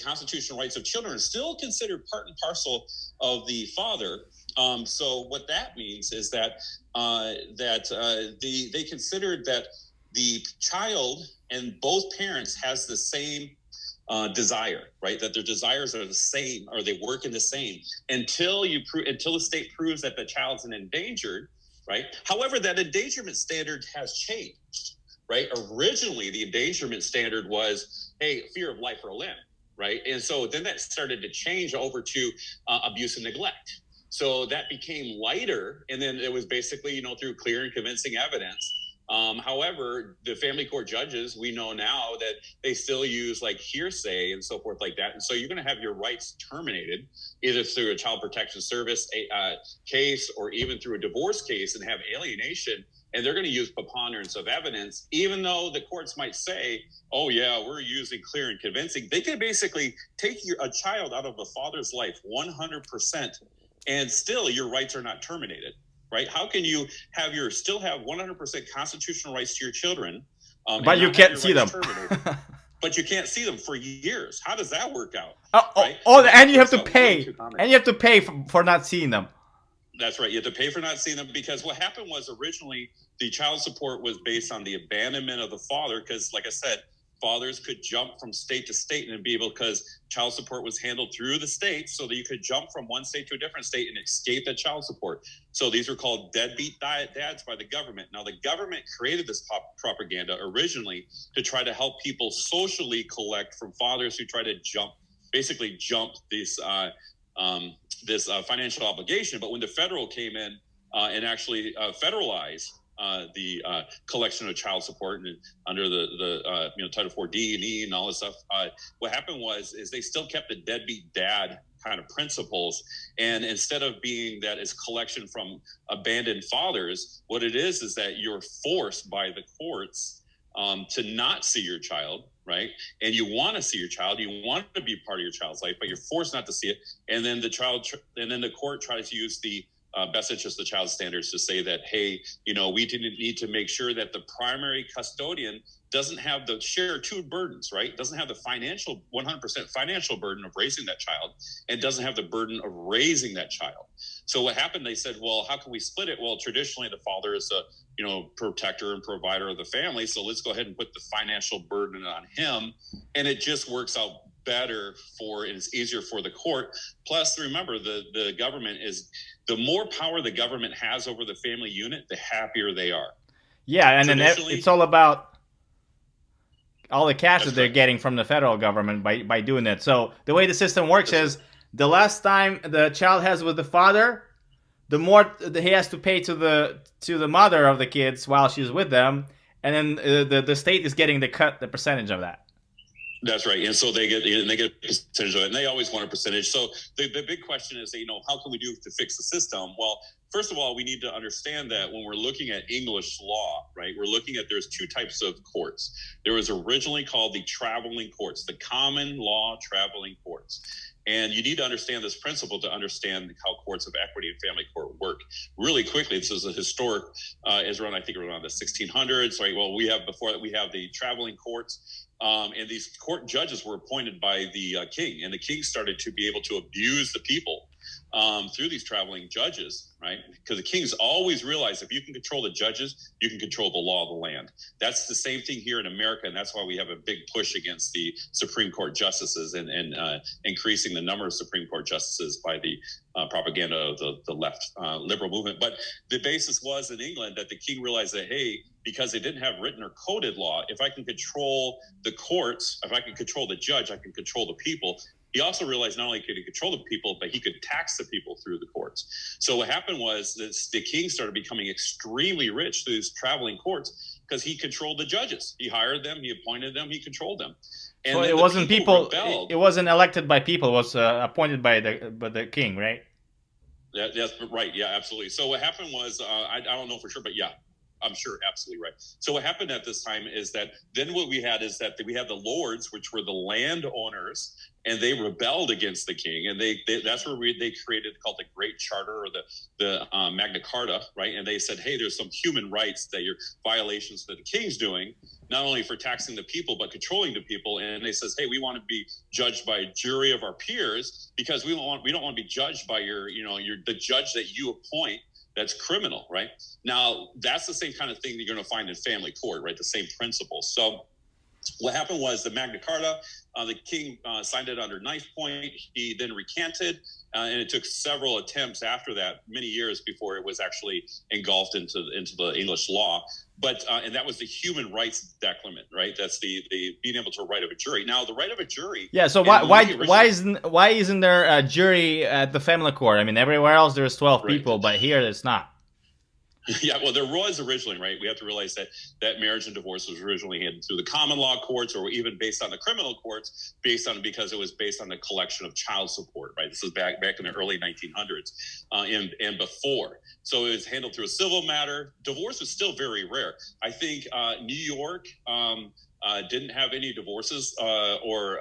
constitutional rights of children are still considered part and parcel of the father. So what that means is that they considered that the child and both parents has the same desire, right? That their desires are the same, or they work in the same until the state proves that the child's endangered, right? However, that endangerment standard has changed, right? Originally, the endangerment standard was, hey, fear of life or limb, right? And so then that started to change over to abuse and neglect. So that became lighter, and then it was basically, through clear and convincing evidence. However, the family court judges, we know now that they still use like hearsay and so forth like that. And so you're going to have your rights terminated either through a child protection service case or even through a divorce case, and have alienation. And they're going to use preponderance of evidence, even though the courts might say, oh, yeah, we're using clear and convincing. They can basically take a child out of a father's life 100%. And still your rights are not terminated, right? How can you still have 100% constitutional rights to your children, but you can't see them? But you can't see them for years. How does that work out? Right? And you have to pay. And you have to pay for not seeing them. That's right. You have to pay for not seeing them, because what happened was originally the child support was based on the abandonment of the father, because, like I said, fathers could jump from state to state and be able, because child support was handled through the states, so that you could jump from one state to a different state and escape that child support. So these were called deadbeat dads by the government. Now, the government created this propaganda originally to try to help people socially collect from fathers who try to jump this financial obligation. But when the federal came in, and actually federalize the collection of child support and under the Title 4D and E and all this stuff. What happened is they still kept the deadbeat dad kind of principles, and instead of being that is collection from abandoned fathers, what it is that you're forced by the courts to not see your child, right? And you want to see your child, you want to be part of your child's life, but you're forced not to see it. And then the court tries to use the best interest of the child standards to say that, hey, we didn't need to make sure that the primary custodian doesn't have the share two burdens, right? Doesn't have the 100% financial burden of raising that child, and doesn't have the burden of raising that child. So what happened, they said, well, how can we split it? Well, traditionally the father is a, protector and provider of the family. So let's go ahead and put the financial burden on him. And it just works out better and it's easier for the court. Plus, remember, the government is, the more power the government has over the family unit, the happier they are. Yeah, and then it's all about all the cash that they're getting from the federal government by doing it. So the way the system works is the less time the child has with the father, the more he has to pay to the mother of the kids while she's with them, and then the state is getting the percentage of that. That's right. And so they get a percentage of it, and they always want a percentage. So the big question is, how can we do to fix the system? Well, first of all, we need to understand that when we're looking at English law, right, we're looking at, there's two types of courts. There was originally called the traveling courts, the common law traveling courts. And you need to understand this principle to understand how courts of equity and family court work. Really quickly, this is a historic, is around, I think around the 1600s, right? Well, we have the traveling courts. And these court judges were appointed by the king, and the king started to be able to abuse the people through these traveling judges, right? Because the kings always realized if you can control the judges, you can control the law of the land. That's the same thing here in America, and that's why we have a big push against the Supreme Court justices and increasing the number of Supreme Court justices by the propaganda of the left liberal movement. But the basis was in England that the king realized that, hey, because they didn't have written or coded law, if I can control the courts, if I can control the judge, I can control the people. He also realized not only could he control the people, but he could tax the people through the courts. So what happened was that the king started becoming extremely rich through these traveling courts because he controlled the judges. He hired them, he appointed them, he controlled them. And so it wasn't people. It wasn't elected by people. It was appointed by the king, right? That's right. Yeah, absolutely. So what happened was, I don't know for sure, but yeah, I'm sure, absolutely right. So what happened at this time is that then what we had is that we had the lords, which were the landowners, and they rebelled against the king, and that's where they created called the Great Charter or the Magna Carta, right? And they said, hey, there's some human rights that you're violations that the king's doing, not only for taxing the people but controlling the people. And they says, hey, we want to be judged by a jury of our peers because we don't want to be judged by the judge that you appoint. That's criminal, right? Now, that's the same kind of thing that you're going to find in family court, right? The same principles. So what happened was the Magna Carta, the king signed it under knife point. He then recanted, and it took several attempts after that, many years before it was actually engulfed into the English law. But and that was the human rights declarant, right? That's the being able to right of a jury. Now, the right of a jury. Yeah. So why isn't there a jury at the family court? I mean, everywhere else there's 12 people, but here it's not. Yeah, well, there was originally, right? We have to realize that marriage and divorce was originally handled through the common law courts, or even based on the criminal courts, because it was based on the collection of child support, right? This was back in the early 1900s and before. So it was handled through a civil matter. Divorce was still very rare. I think New York didn't have any divorces, or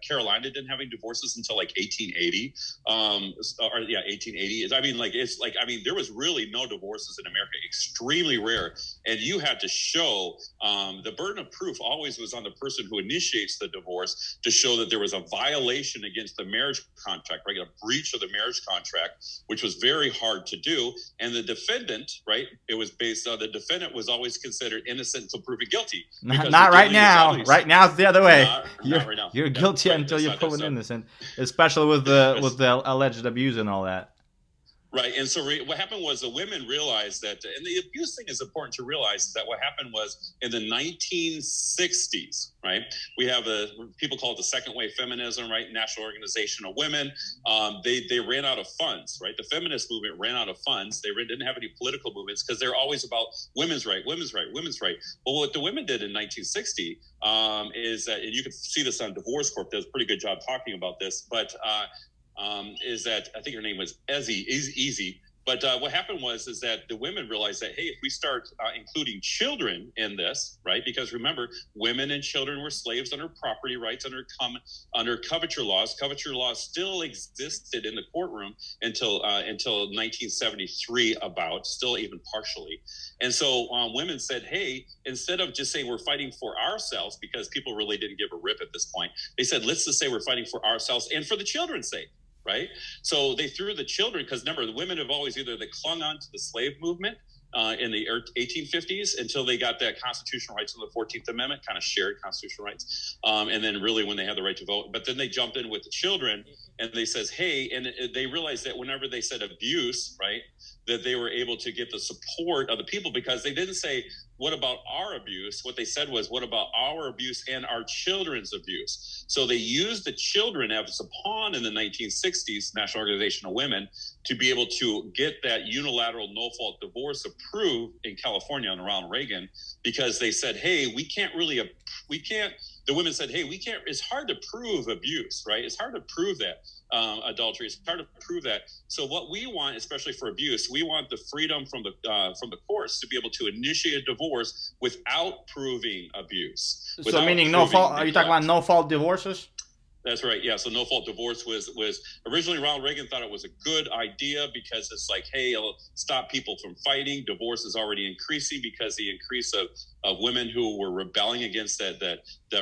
Carolina didn't have any divorces until like 1880. 1880. There was really no divorces in America, extremely rare. And you had to show the burden of proof always was on the person who initiates the divorce to show that there was a violation against the marriage contract, right? A breach of the marriage contract, which was very hard to do. And the defendant, right? It was based on the defendant was always considered innocent until proven guilty. Not right now. Right now it's the other way. Not right now. You're guilty until you're proven innocent, especially with the alleged abuse and all that. Right. And so what happened was the women realized that, and the abuse thing is important to realize, that what happened was in the 1960s, right, we have people call it the second wave feminism, right, National Organization of Women. They ran out of funds, right? The feminist movement ran out of funds. They didn't have any political movements because they're always about women's right, women's right, women's right. Well, what the women did in 1960 is that, and you can see this on Divorce Corp, does a pretty good job talking about this, but is that, I think her name was Easy. But what happened is that the women realized that, hey, if we start including children in this, right? Because remember, women and children were slaves under property rights, under coverture laws. Coverture laws still existed in the courtroom until 1973, still even partially. And so women said, hey, instead of just saying we're fighting for ourselves, because people really didn't give a rip at this point, they said, let's just say we're fighting for ourselves and for the children's sake. Right. So they threw the children, because remember, the women have always they clung on to the slave movement in the 1850s until they got that constitutional rights in the 14th Amendment, kind of shared constitutional rights. And then really when they had the right to vote, but then they jumped in with the children and they says, hey, and they realized that whenever they said abuse, right, that they were able to get the support of the people, because they didn't say, what about our abuse? What they said was, what about our abuse and our children's abuse? So they used the children as a pawn in the 1960s, National Organization of Women, to be able to get that unilateral no-fault divorce approved in California under Ronald Reagan, because they said, hey, the women said, hey, it's hard to prove abuse, right? It's hard to prove that adultery. It's hard to prove that. So what we want, especially for abuse, we want the freedom from the courts to be able to initiate a divorce without proving abuse. So meaning no fault, are you talking about no fault divorces? That's right. Yeah. So no fault divorce was originally, Ronald Reagan thought it was a good idea because it's like, hey, it'll stop people from fighting. Divorce is already increasing because the increase of women who were rebelling against that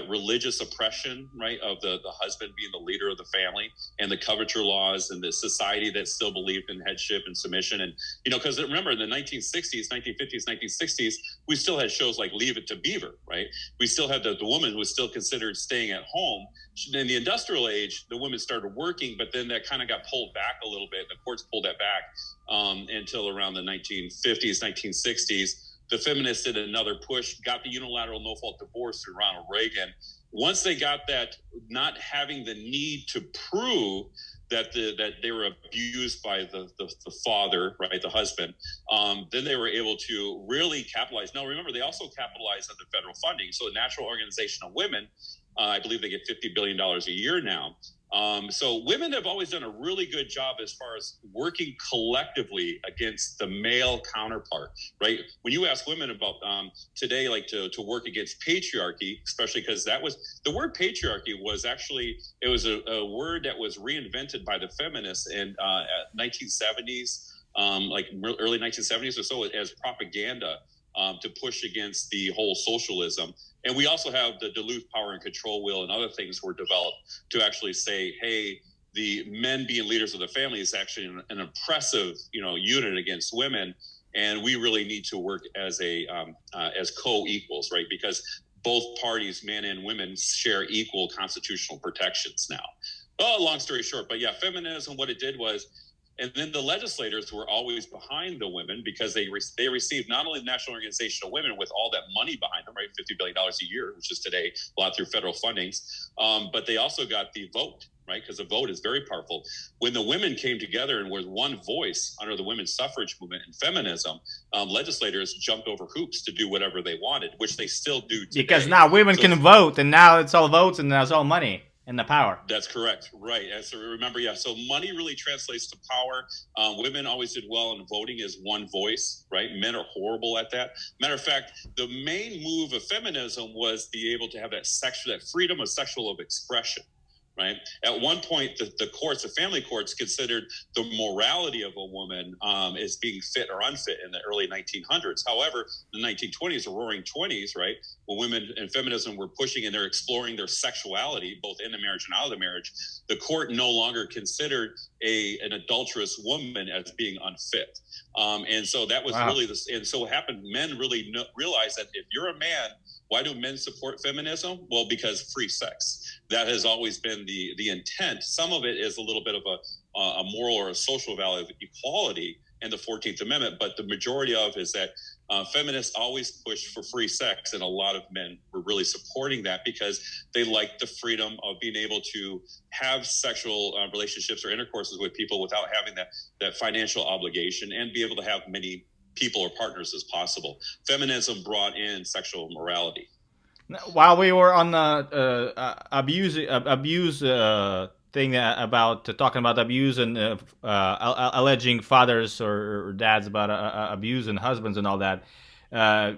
religious oppression, right, of the husband being the leader of the family, and the coverture laws, and the society that still believed in headship and submission. And, because remember, in the 1960s, 1950s, 1960s, we still had shows like Leave It to Beaver, right? We still had the woman who was still considered staying at home. In the industrial age, the women started working, but then that kind of got pulled back a little bit. The courts pulled that back until around the 1950s, 1960s. The feminists did another push, got the unilateral no-fault divorce through Ronald Reagan. Once they got that, not having the need to prove that they were abused by the father, right, the husband, then they were able to really capitalize. Now, remember, they also capitalized on the federal funding. So the National Organization of Women, I believe they get $50 billion a year now. So women have always done a really good job as far as working collectively against the male counterpart, right? When you ask women about today, like to work against patriarchy, especially because the word patriarchy was actually, it was a word that was reinvented by the feminists in 1970s, like early 1970s or so, as propaganda to push against the whole socialism. And we also have the Duluth Power and Control Wheel and other things were developed to actually say, hey, the men being leaders of the family is actually an oppressive, unit against women, and we really need to work as as co-equals, right? Because both parties, men and women, share equal constitutional protections now. Oh, long story short, but yeah, feminism, what it did was, and then the legislators were always behind the women because they received not only the National Organization of Women with all that money behind them, right, $50 billion a year, which is today a lot through federal fundings, but they also got the vote, right, because the vote is very powerful. When the women came together and with one voice under the women's suffrage movement and feminism, legislators jumped over hoops to do whatever they wanted, which they still do today. Because now women can vote, and now it's all votes, and now it's all money. And the power. That's correct. Right. And so remember, yeah. So money really translates to power. Women always did well in voting as one voice, right? Men are horrible at that. Matter of fact, the main move of feminism was be able to have that freedom of sexual expression. Right. At one point, the courts, the family courts, considered the morality of a woman as being fit or unfit in the early 1900s. However, the 1920s, the roaring 20s, right, when women and feminism were pushing and they're exploring their sexuality, both in the marriage and out of the marriage, the court no longer considered an adulterous woman as being unfit. And so that was really this. And so what happened, men really realized that if you're a man, Why do men support feminism? Well, because free sex. That has always been the intent. Some of it is a little bit of a moral or a social value of equality in the 14th Amendment, but the majority of is that feminists always push for free sex, and a lot of men were really supporting that because they like the freedom of being able to have sexual relationships or intercourses with people without having that financial obligation, and be able to have many people or partners as possible. Feminism brought in sexual morality. While we were on the abuse thing about talking about abuse and alleging fathers or dads about abuse and husbands and all that,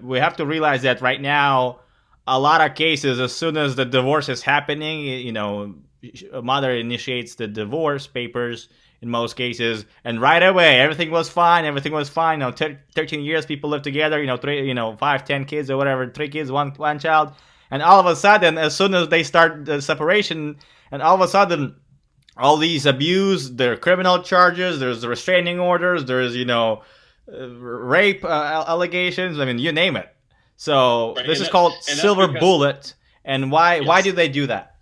we have to realize that right now, a lot of cases, as soon as the divorce is happening, a mother initiates the divorce papers in most cases, and right away everything was fine. 13 years people live together, 5, 10 kids or whatever, 3 kids, one child, and all of a sudden, as soon as they start the separation, and all of a sudden all these abuse, there are criminal charges, there's restraining orders, there's rape allegations. I mean, you name it. So right, this is called silver bullet. And why do they do that?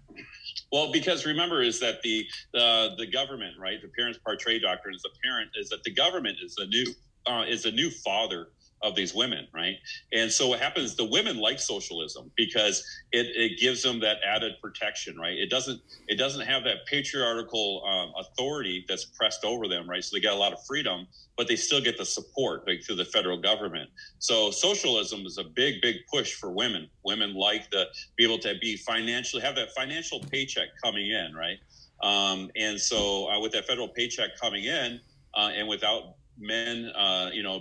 Well, because remember is that the government, right? The parents par tre doctrine is that the government is the new father of these women, right? And so what happens, the women like socialism because it gives them that added protection, right? It doesn't have that patriarchal authority that's pressed over them, right? So they get a lot of freedom, but they still get the support through the federal government. So socialism is a big push for women. Women like to be able to have that financial paycheck coming in, right? And so with that federal paycheck coming in, and without men,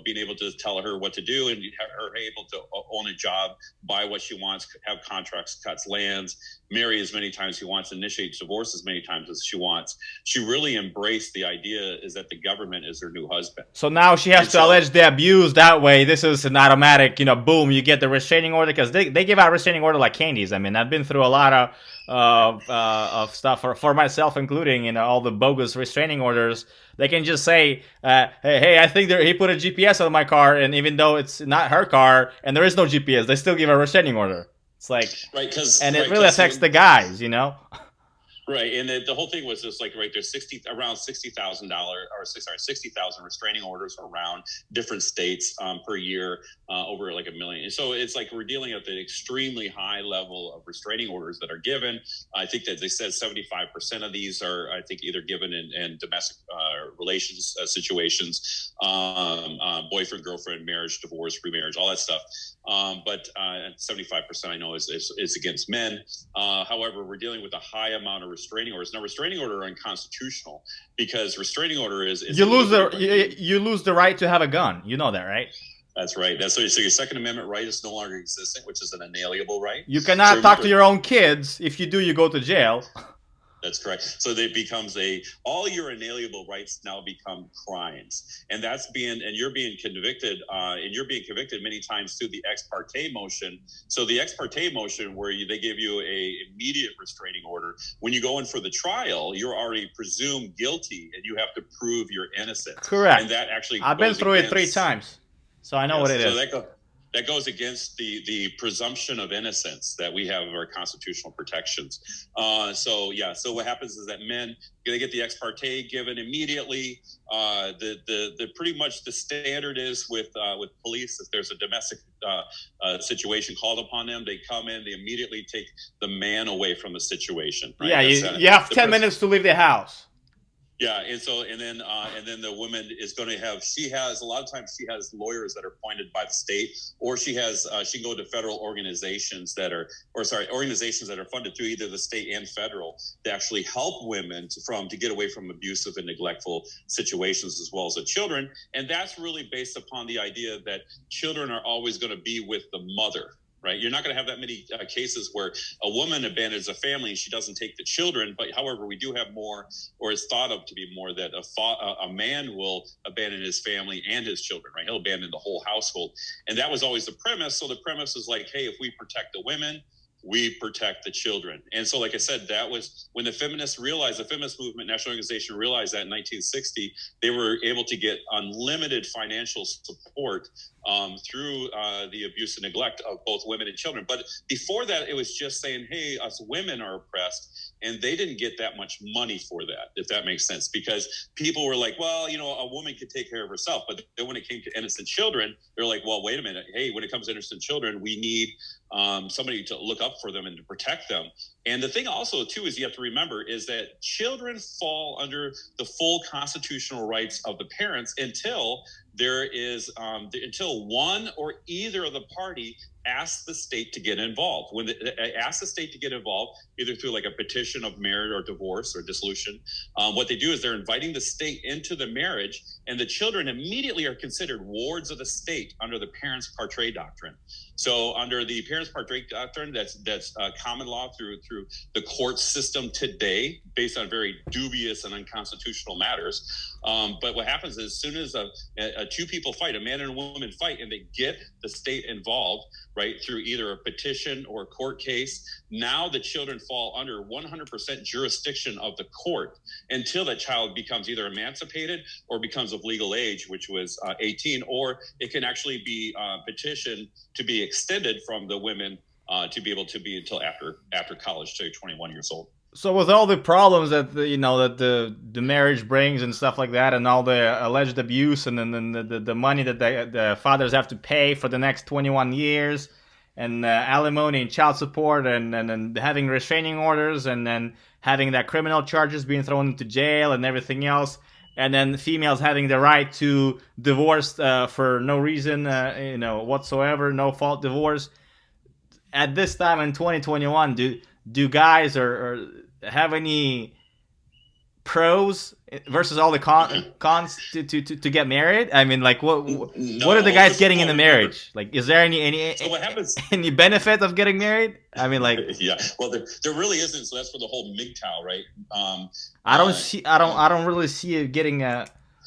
being able to tell her what to do, and her able to own a job, buy what she wants, have contracts, cuts lands, marry as many times she wants, initiate divorce as many times as she wants. She really embraced the idea is that the government is her new husband. So now she has to allege the abuse. That way, this is an automatic, boom, you get the restraining order, because they give out restraining order like candies. I mean, I've been through a lot of stuff for myself, including all the bogus restraining orders. They can just say, hey, I think he put a GPS on my car, and even though it's not her car and there is no GPS, they still give a restraining order. It's like, right, and it really affects the guys, Right, and the whole thing was just like, right, there's around $60,000 restraining orders around different states per year, over like 1 million. And so it's like we're dealing with an extremely high level of restraining orders that are given. I think that they said 75% of these are, I think, either given in domestic relations situations, boyfriend, girlfriend, marriage, divorce, remarriage, all that stuff. But 75% I know is against men. However, we're dealing with a high amount of restraining orders. Now, restraining order are unconstitutional because restraining order is you lose the right to have a gun. You know that, right? That's right. So your Second Amendment right is no longer existent, which is an inalienable right. You cannot talk to your own kids. If you do, you go to jail. That's correct. So it becomes all your inalienable rights now become crimes, and you're being convicted, many times through the ex parte motion. So the ex parte motion, where they give you a immediate restraining order, when you go in for the trial, you're already presumed guilty, and you have to prove you're innocent. Correct. And that actually I've been through it 3 times, so I know what it is. That goes against the presumption of innocence that we have of our constitutional protections. So what happens is that men, they get the ex parte given immediately. The pretty much the standard is with police, if there's a domestic situation called upon them, they come in, they immediately take the man away from the situation. Right? Yeah, you have 10 minutes to leave the house. Yeah, and then the woman is going to have. A lot of times she has lawyers that are appointed by the state, or she can go to federal organizations that are funded through either the state and federal to actually help women to get away from abusive and neglectful situations, as well as the children. And that's really based upon the idea that children are always going to be with the mother. Right, you're not going to have that many cases where a woman abandons a family and she doesn't take the children. But however, we do have more, or is thought of to be more, that a man will abandon his family and his children. Right, he'll abandon the whole household, and that was always the premise. So the premise is like, hey, if we protect the women, we protect the children. And so, like I said, that was when the feminist movement, national organization realized that in 1960, they were able to get unlimited financial support through the abuse and neglect of both women and children. But before that, it was just saying, hey, us women are oppressed. And they didn't get that much money for that, if that makes sense, because people were like, well, a woman could take care of herself. But then when it came to innocent children, they're like, well, wait a minute. Hey, when it comes to innocent children, we need somebody to look up for them and to protect them. And the thing also, too, is you have to remember is that children fall under the full constitutional rights of the parents until there is until one or either of the party asks the state to get involved. When they ask the state to get involved, either through like a petition of marriage or divorce or dissolution, what they do is they're inviting the state into the marriage, and the children immediately are considered wards of the state under the parents parte doctrine. So under the parents parte doctrine, that's common law through the court system today, based on very dubious and unconstitutional matters. But what happens is, as soon as two people fight, a man and a woman fight, and they get the state involved, right, through either a petition or a court case, now the children fall under 100% jurisdiction of the court until that child becomes either emancipated or becomes of legal age, which was 18, or it can actually be petitioned to be extended from the women to be able to be until after college, to 21 years old. So with all the problems that the marriage brings and stuff like that, and all the alleged abuse, and then the money that the fathers have to pay for the next 21 years, and alimony and child support, and having restraining orders, and then having that criminal charges being thrown into jail and everything else, and then females having the right to divorce for no reason whatsoever, no fault divorce. At this time in 2021, do guys or have any pros versus all the cons to get married? I mean, like, what are the guys getting in the marriage? Like, is there any so what happens? Any benefit of getting married? I mean, like, yeah, well, there really isn't. So that's for the whole MGTOW, right? I don't really see it getting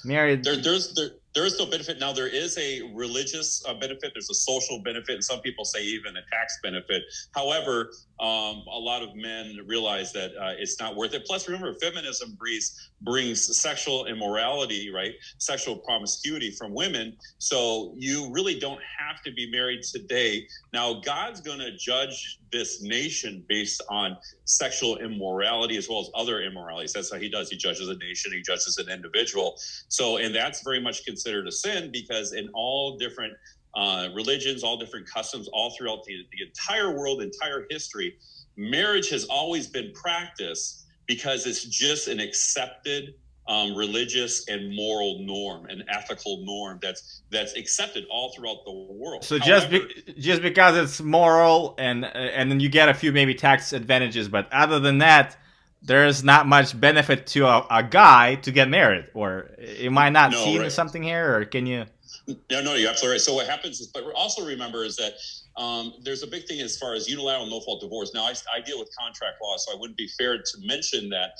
married. There is no benefit. Now, there is a religious benefit. There's a social benefit, and some people say even a tax benefit. However, a lot of men realize that it's not worth it. Plus, remember, feminism brings sexual immorality, right? Sexual promiscuity from women. So you really don't have to be married today. Now, God's going to judge this nation based on sexual immorality as well as other immoralities. That's how he does. He judges a nation. He judges an individual. So, and that's very much considered a sin, because in all different religions, all different customs, all throughout the entire world, entire history, marriage has always been practiced because it's just an accepted religious and moral norm, an ethical norm that's accepted all throughout the world. So just because it's moral, and then you get a few maybe tax advantages, but other than that, there's not much benefit to a guy to get married. Or am I not seeing right. something here, or can you? No, you're absolutely right. So what happens is, but also remember is that there's a big thing as far as unilateral no-fault divorce. Now, I deal with contract law, so I wouldn't be fair to mention that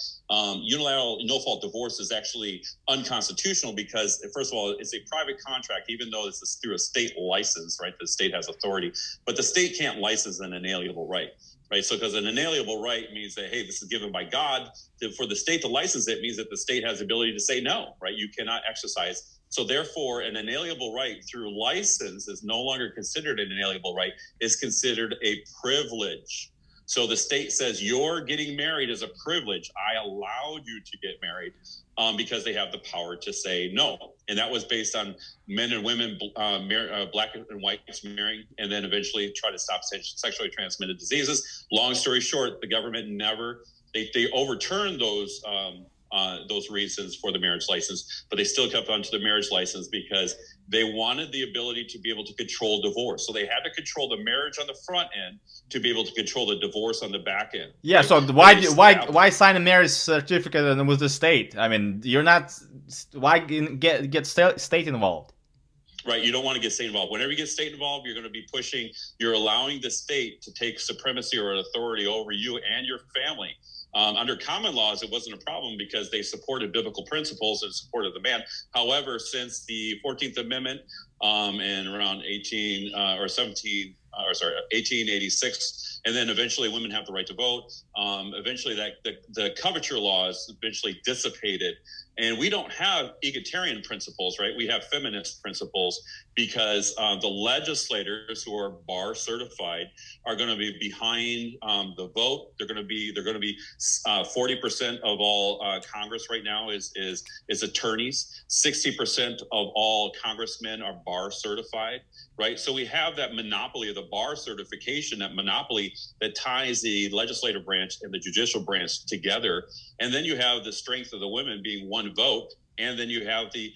unilateral no-fault divorce is actually unconstitutional because, first of all, it's a private contract, even though it's through a state license, right? The state has authority, but the state can't license an inalienable right. Right. So because an inalienable right means that, hey, this is given by God. For the state to license it means that the state has the ability to say no. Right. You cannot exercise. So therefore, an inalienable right through license is no longer considered an inalienable right, is considered a privilege. So the state says you're getting married as a privilege. I allowed you to get married because they have the power to say no. And that was based on men and women, black and whites marrying, and then eventually try to stop sexually transmitted diseases. Long story short, the government never, they overturned those reasons for the marriage license, but they still kept on to the marriage license because they wanted the ability to be able to control divorce. So they had to control the marriage on the front end to be able to control the divorce on the back end. Yeah. So why sign a marriage certificate and with the state? I mean, you're not. Why get state involved? Right. You don't want to get state involved. Whenever you get state involved, you're going to be pushing. You're allowing the state to take supremacy or authority over you and your family. Under common laws, it wasn't a problem because they supported biblical principles and supported the man. However, since the 14th Amendment and around 1886 and then eventually women have the right to vote. Eventually, the Coverture Law is eventually dissipated, and we don't have egalitarian principles, right? We have feminist principles because the legislators who are bar certified are going to be behind the vote. They're going to be 40% of all Congress right now is attorneys. 60% of all congressmen are bar certified, right? So we have that monopoly of the bar certification, that monopoly that ties the legislative branch and the judicial branch together. And then you have the strength of the women being one vote. And then you have the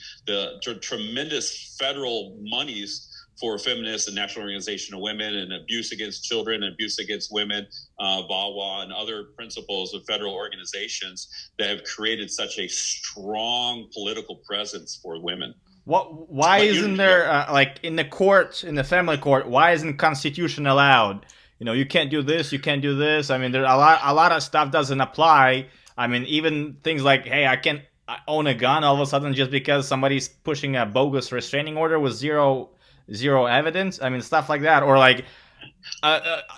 tremendous federal monies for feminists and National Organization of Women and abuse against children, abuse against women, VAWA, and other principles of federal organizations that have created such a strong political presence for women. Why isn't there like in the court, in the family court? Why isn't Constitution allowed? You know, you can't do this, you can't do this. I mean, there a lot of stuff doesn't apply. I mean, even things like, hey, I can't own a gun all of a sudden just because somebody's pushing a bogus restraining order with zero evidence. I mean, stuff like that, or like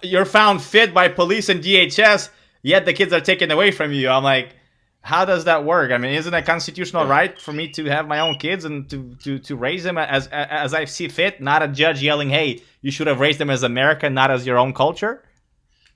you're found fit by police and DHS, yet the kids are taken away from you. I'm like, how does that work? I mean, isn't it a constitutional right for me to have my own kids and to raise them as I see fit, not a judge yelling, hey, you should have raised them as America, not as your own culture?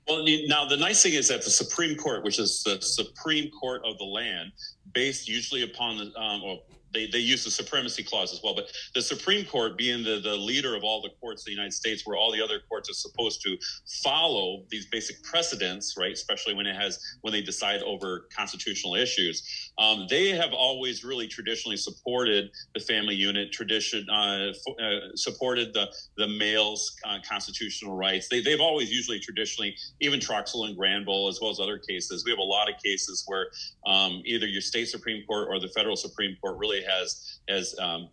Well, now the nice thing is that the Supreme Court, which is the Supreme Court of the land, based usually upon the they use the supremacy clause as well, but the Supreme Court being the leader of all the courts in the United States, where all the other courts are supposed to follow these basic precedents, right? Especially when they decide over constitutional issues. They have always really traditionally supported the family unit, supported the male's constitutional rights. They've always usually traditionally, even Troxel and Granville, as well as other cases, we have a lot of cases where either your state Supreme Court or the federal Supreme Court really has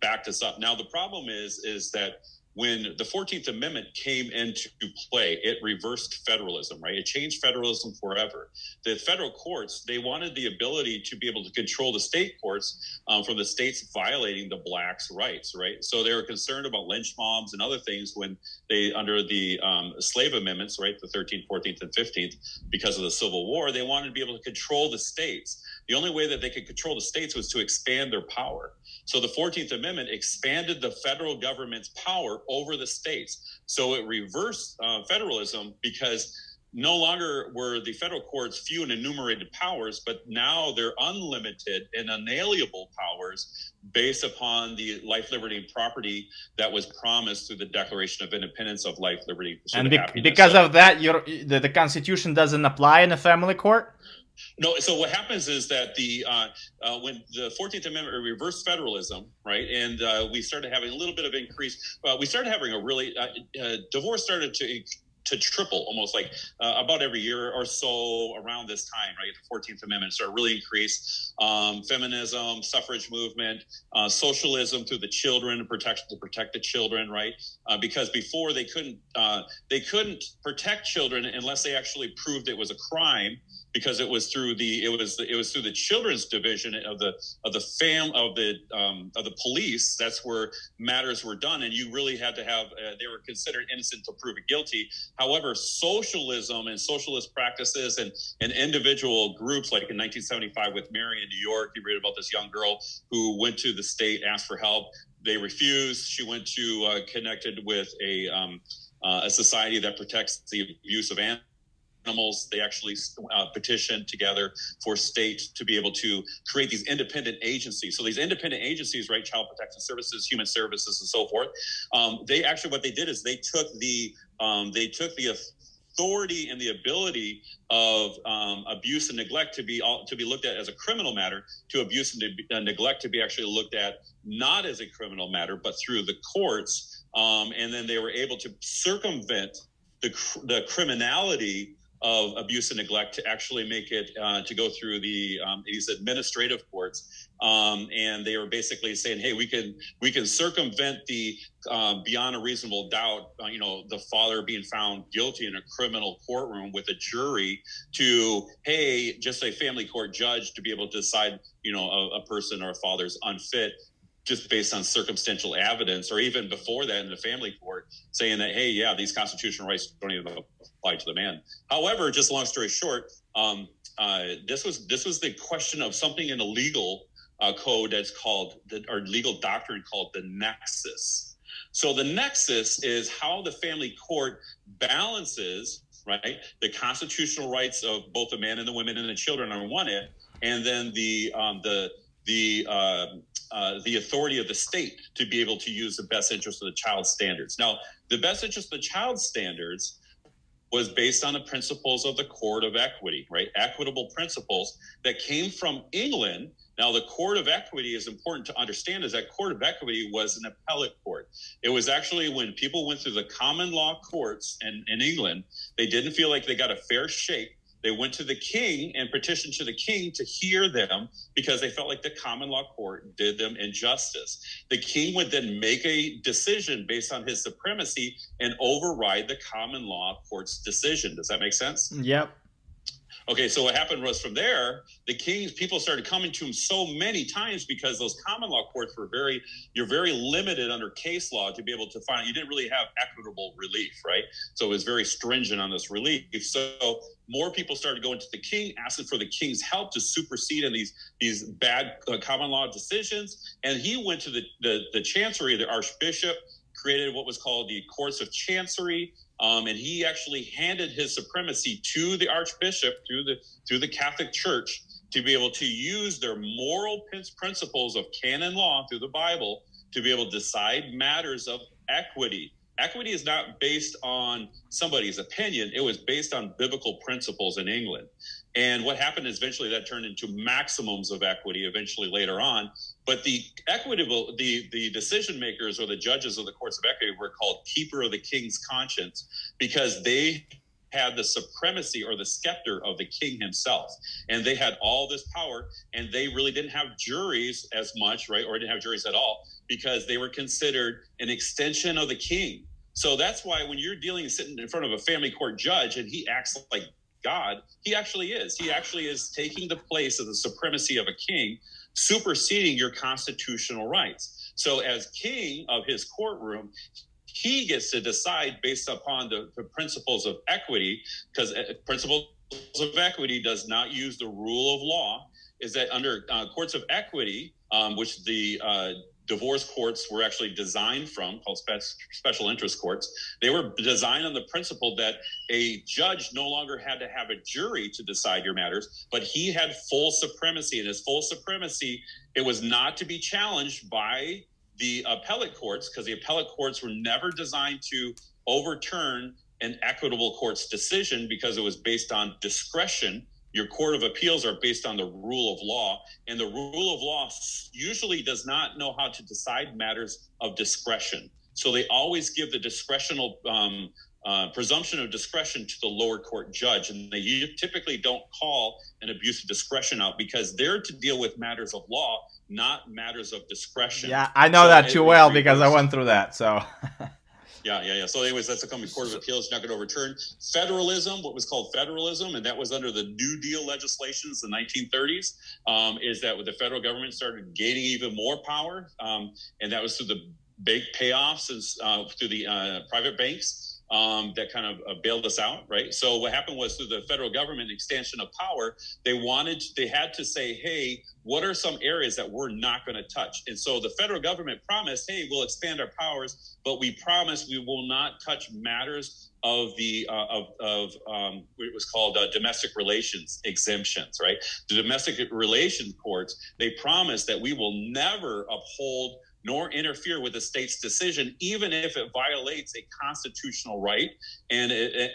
backed us up. Now, the problem is that when the 14th Amendment came into play, it reversed federalism, right? It changed federalism forever. The federal courts, they wanted the ability to be able to control the state courts from the states violating the blacks' rights, right? So they were concerned about lynch mobs and other things when they, under the slave amendments, right, the 13th, 14th, and 15th, because of the Civil War, they wanted to be able to control the states. The only way that they could control the states was to expand their power. So the 14th Amendment expanded the federal government's power over the states. So it reversed federalism because no longer were the federal courts few and enumerated powers, but now they're unlimited and unalienable powers based upon the life, liberty, and property that was promised through the Declaration of Independence of life, liberty, pursuit, and happiness. Because of that, the Constitution doesn't apply in a family court? No, so what happens is that when the 14th Amendment reversed federalism, right, and we started having a little bit of increase, we started having a really, divorce started to triple almost like about every year or so around this time, right? The 14th Amendment started really increase. Feminism, suffrage movement, socialism through the children, to protect the children, right? Because before they couldn't protect children unless they actually proved it was a crime, because it was through the children's division of the police. That's where matters were done, and you really had to have they were considered innocent to prove guilty. However, socialism and socialist practices and individual groups, like in 1975 with Mary in New York, you read about this young girl who went to the state, asked for help. They refused. She went to connected with a society that protects the abuse of animals. They actually petitioned together for state to be able to create these independent agencies. So these independent agencies, right, child protection services, human services, and so forth. They actually, what they did is they took the authority and the ability of abuse and neglect to be looked at as a criminal matter, to abuse and neglect to be actually looked at not as a criminal matter, but through the courts. And then they were able to circumvent the criminality of abuse and neglect to actually make it to go through these administrative courts, and they were basically saying, hey, we can circumvent the beyond a reasonable doubt, the father being found guilty in a criminal courtroom with a jury, to, hey, just a family court judge to be able to decide, a person or a father's unfit, just based on circumstantial evidence, or even before that in the family court, saying that, hey, yeah, these constitutional rights don't even apply to the man. However, just long story short, this was the question of something in the legal code that's called, or legal doctrine called the nexus. So the nexus is how the family court balances, right, the constitutional rights of both the man and the women and the children on one end, and then the authority of the state to be able to use the best interest of the child standards. Now, the best interest of the child standards was based on the principles of the Court of Equity, right? Equitable principles that came from England. Now, the Court of Equity is important to understand, is that Court of Equity was an appellate court. It was actually when people went through the common law courts in England, they didn't feel like they got a fair shake. They went to the king and petitioned to the king to hear them because they felt like the common law court did them injustice. The king would then make a decision based on his supremacy and override the common law court's decision. Does that make sense? Yep. Okay, so what happened was from there, people started coming to him so many times because those common law courts were you're very limited under case law to be able to find, you didn't really have equitable relief, right? So it was very stringent on this relief. So more people started going to the king, asking for the king's help to supersede in these bad common law decisions. And he went to the chancery, the archbishop, created what was called the courts of chancery. And he actually handed his supremacy to the archbishop through the Catholic Church to be able to use their moral principles of canon law through the Bible to be able to decide matters of equity. Equity is not based on somebody's opinion. It was based on biblical principles in England. And what happened is eventually that turned into maximums of equity eventually later on. But the decision makers or the judges of the courts of equity were called keeper of the king's conscience because they had the supremacy or the scepter of the king himself. And they had all this power, and they really didn't have juries as much, right? Or didn't have juries at all because they were considered an extension of the king. So that's why when you're sitting in front of a family court judge and he acts like God, he actually is. He actually is taking the place of the supremacy of a king, superseding your constitutional rights. So as king of his courtroom, he gets to decide based upon the principles of equity, because principles of equity does not use the rule of law, is that under courts of equity, which the divorce courts were actually designed from, called special interest courts, they were designed on the principle that a judge no longer had to have a jury to decide your matters, but he had full supremacy. And his full supremacy, it was not to be challenged by the appellate courts, because the appellate courts were never designed to overturn an equitable court's decision because it was based on discretion. Your court of appeals are based on the rule of law, and the rule of law usually does not know how to decide matters of discretion. So they always give the discretional presumption of discretion to the lower court judge, and they typically don't call an abuse of discretion out because they're to deal with matters of law, not matters of discretion. Yeah, I know that too well because I went through that. So. Yeah. So anyways, that's a coming Court of Appeals, not going to overturn. Federalism, what was called federalism, and that was under the New Deal legislations in the 1930s, is that with the federal government started gaining even more power, and that was through the big payoffs and through the private banks that kind of bailed us out, right? So what happened was through the federal government extension of power, they had to say, hey, what are some areas that we're not going to touch? And so the federal government promised, hey, we'll expand our powers, but we promise we will not touch matters of the what was called domestic relations exemptions, right? The domestic relations courts, they promised that we will never uphold nor interfere with the state's decision, even if it violates a constitutional right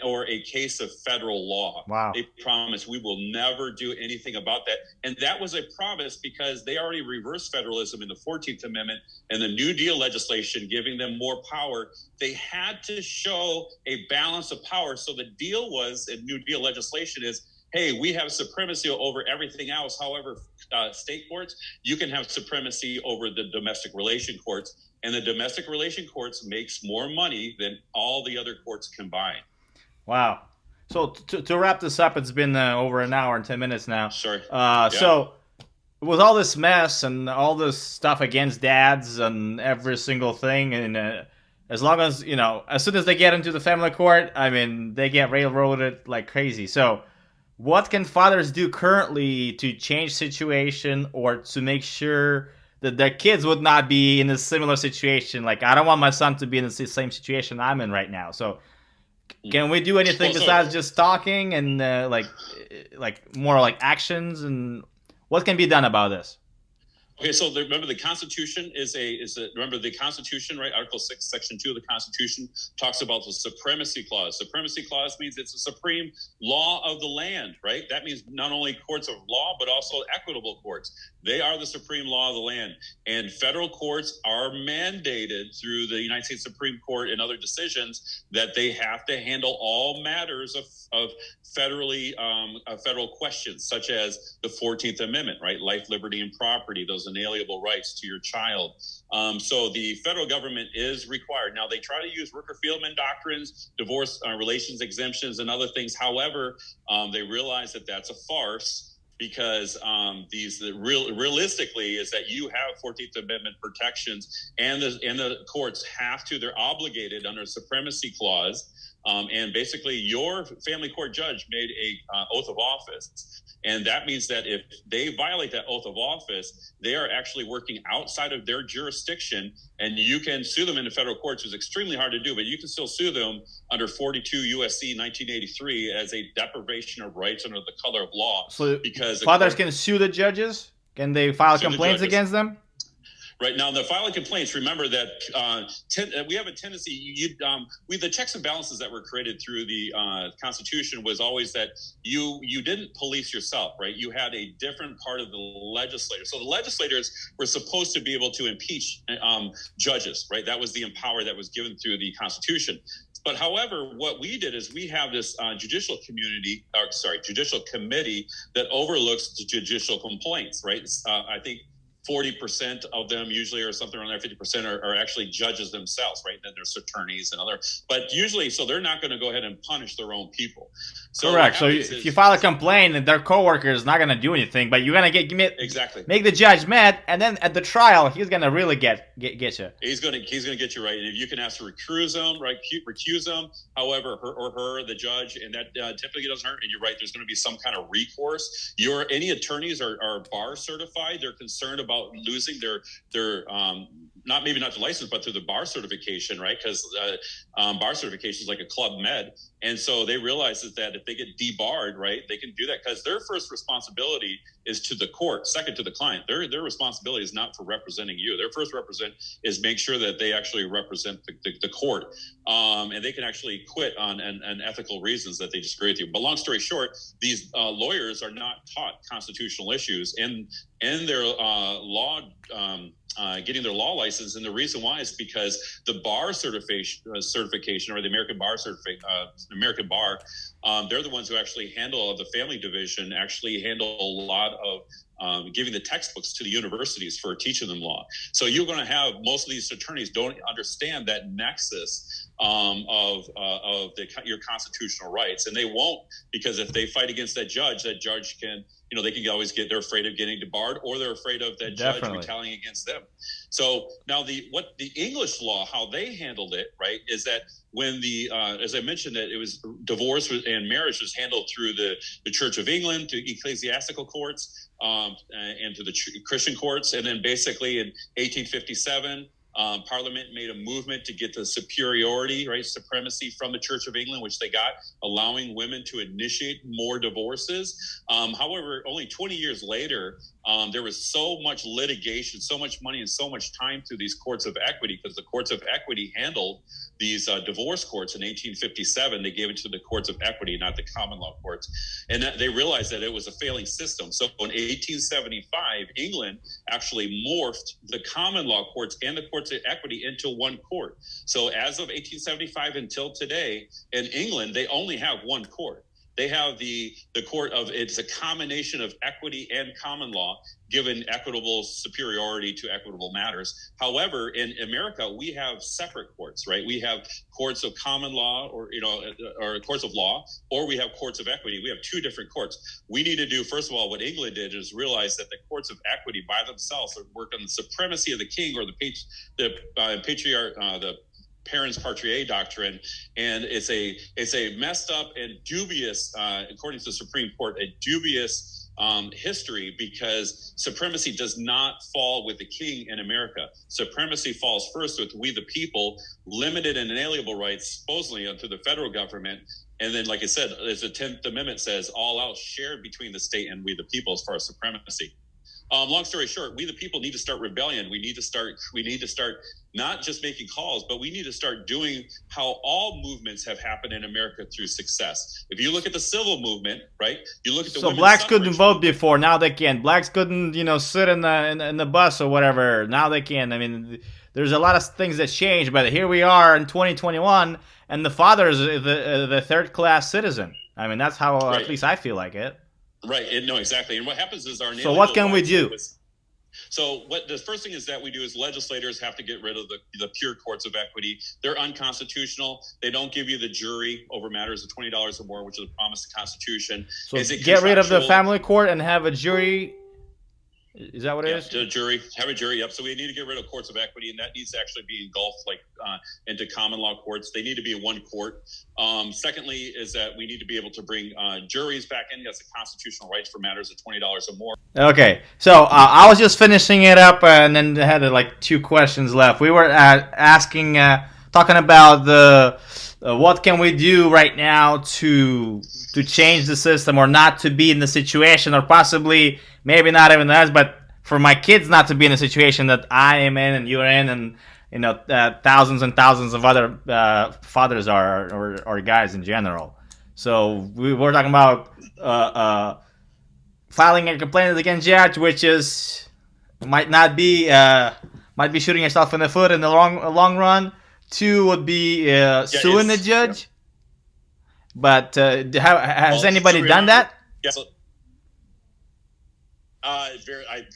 or a case of federal law. Wow. They promise we will never do anything about that. And that was a promise because they already reversed federalism in the 14th Amendment and the New Deal legislation, giving them more power. They had to show a balance of power. So the deal was, in New Deal legislation is, hey, we have supremacy over everything else. However, state courts, you can have supremacy over the domestic relation courts. And the domestic relation courts makes more money than all the other courts combined. Wow. So to wrap this up, it's been over an hour and 10 minutes now. Sure. So with all this mess and all this stuff against dads and every single thing, and as long as as soon as they get into the family court, I mean, they get railroaded like crazy. So, what can fathers do currently to change situation or to make sure that their kids would not be in a similar situation? Like, I don't want my son to be in the same situation I'm in right now. So, can we do anything besides just talking and like more like actions, and what can be done about this? Okay, so remember the Constitution remember the Constitution, right? Article 6, Section 2 of the Constitution talks about the Supremacy Clause. Supremacy Clause means it's a supreme law of the land, right? That means not only courts of law, but also equitable courts. They are the supreme law of the land. And federal courts are mandated through the United States Supreme Court and other decisions that they have to handle all matters of federal questions, such as the 14th Amendment, right? Life, liberty, and property, those inalienable rights to your child. So the federal government is required. Now, they try to use Rooker-Feldman doctrines, divorce relations exemptions, and other things. However, they realize that that's a farce, because realistically is that you have 14th Amendment protections, and the courts they're obligated under Supremacy Clause. And basically, your family court judge made a oath of office. And that means that if they violate that oath of office, they are actually working outside of their jurisdiction, and you can sue them in the federal courts. It's extremely hard to do, but you can still sue them under 42 USC 1983 as a deprivation of rights under the color of law. So because fathers can sue the judges? Can they file complaints against them? Right now, the filing complaints. Remember that we have a tendency. The checks and balances that were created through the Constitution was always that you didn't police yourself, right? You had a different part of the legislature. So the legislators were supposed to be able to impeach judges, right? That was the power that was given through the Constitution. But however, what we did is we have this judicial committee that overlooks the judicial complaints, right? I think 40% of them usually, or something around there, 50% are actually judges themselves, right? Then there's attorneys and other, but usually, so they're not going to go ahead and punish their own people. So correct. So if you file a complaint and their coworker is not going to do anything, but you're going to make the judge mad, and then at the trial, he's going to really get you. He's going to get you, right. And if you can ask to recuse them, right? Recuse them. However, the judge, and that typically doesn't hurt. And you're right. There's going to be some kind of recourse. Any attorneys are bar certified. They're concerned about losing their not the license, but through the bar certification, right? Because bar certification is like a club med, and so they realize that if they get debarred, right, they can do that because their first responsibility is to the court, second to the client. Their responsibility is not for representing you. Their first is make sure that they actually represent the court, and they can actually quit on ethical reasons that they disagree with you. But long story short, these lawyers are not taught constitutional issues in their getting their law license, and the reason why is because the bar certification or the American Bar, they're the ones who actually handle the family division, actually handle a lot of giving the textbooks to the universities for teaching them law. So you're going to have most of these attorneys don't understand that nexus of your constitutional rights, and they won't, because if they fight against that judge can, they can always they're afraid of getting debarred, or they're afraid of that judge retaliating against them. So now the English law, how they handled it, right, is that when as I mentioned, that it was divorce and marriage was handled through the Church of England, to ecclesiastical courts, and to the Christian courts. And then basically in 1857, Parliament made a movement to get the superiority, right, supremacy from the Church of England, which they got, allowing women to initiate more divorces. However, only 20 years later, there was so much litigation, so much money, and so much time through these courts of equity, because the courts of equity handled these divorce courts in 1857. They gave it to the courts of equity, not the common law courts. And they realized that it was a failing system. So in 1875, England actually morphed the common law courts and the courts of equity into one court. So as of 1875 until today, in England, they only have one court. They have the court of, it's a combination of equity and common law, given equitable superiority to equitable matters. However, in America, we have separate courts, right? We have courts of common law, or courts of law, or we have courts of equity. We have two different courts. We need to do, first of all, what England did is realize that the courts of equity by themselves work on the supremacy of the king, or the patriarch, the parens patriae doctrine, and it's a messed up and dubious, according to the Supreme Court, a dubious history, because supremacy does not fall with the king in America. Supremacy falls first with we the people, limited and inalienable rights supposedly unto the federal government, and then, like I said, as the 10th Amendment says, all else shared between the state and we the people as far as supremacy. Long story short, we the people need to start rebellion. We need to start not just making calls, but we need to start doing how all movements have happened in America through success. If you look at the civil movement, right? You look at the so blacks couldn't vote before. Now they can. Blacks couldn't, sit in the bus or whatever. Now they can. I mean, there's a lot of things that changed, but here we are in 2021, and the father is the third class citizen. I mean, that's how at least I feel like it. Right. No, exactly. And what happens is our so what can we do? So what the first thing is that we do is legislators have to get rid of the pure courts of equity. They're unconstitutional. They don't give you the jury over matters of $20 or more, which is a promise of the Constitution. So get rid of the family court and have a jury. Is that what it is? The jury, have a jury. Yep. So we need to get rid of courts of equity, and that needs to actually be engulfed into common law courts. They need to be in one court. Secondly, is that we need to be able to bring juries back in as a constitutional rights for matters of $20 or more. Okay, so I was just finishing it up, and then I had 2 questions left. We were talking about the what can we do right now to change the system, or not to be in the situation, or possibly maybe not even us, but for my kids not to be in a situation that I am in and you're in, and thousands and thousands of other fathers are, or guys in general. So we were talking about filing a complaint against judge, which is might be shooting yourself in the foot in the long run. 2 would be suing the judge. But has anybody done that? Yes.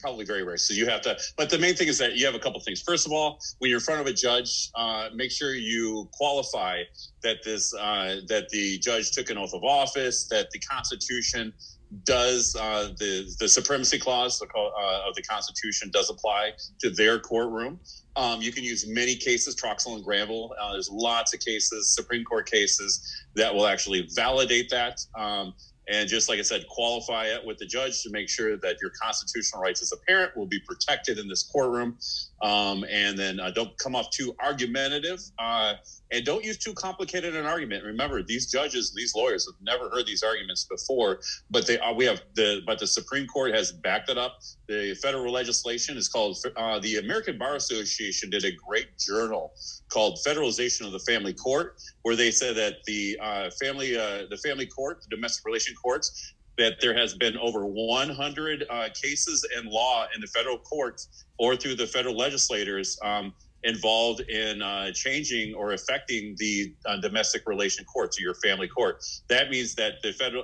Probably very rare. So you have to, but the main thing is that you have a couple things. First of all, when you're in front of a judge, make sure you qualify that that the judge took an oath of office, that the Constitution does the supremacy clause of the Constitution does apply to their courtroom. You can use many cases, Troxel and Granville. There's lots of cases, Supreme Court cases, that will actually validate that. And just like I said, qualify it with the judge to make sure that your constitutional rights as a parent will be protected in this courtroom. And then don't come off too argumentative, and don't use too complicated an argument. Remember, these judges, these lawyers have never heard these arguments before, but the Supreme Court has backed it up. The federal legislation is called, the American Bar Association did a great journal called Federalization of the Family Court, where they said that the family court, the domestic relation courts, that there has been over 100 cases in law in the federal courts or through the federal legislators involved in changing or affecting the domestic relation courts or your family court. That means that the federal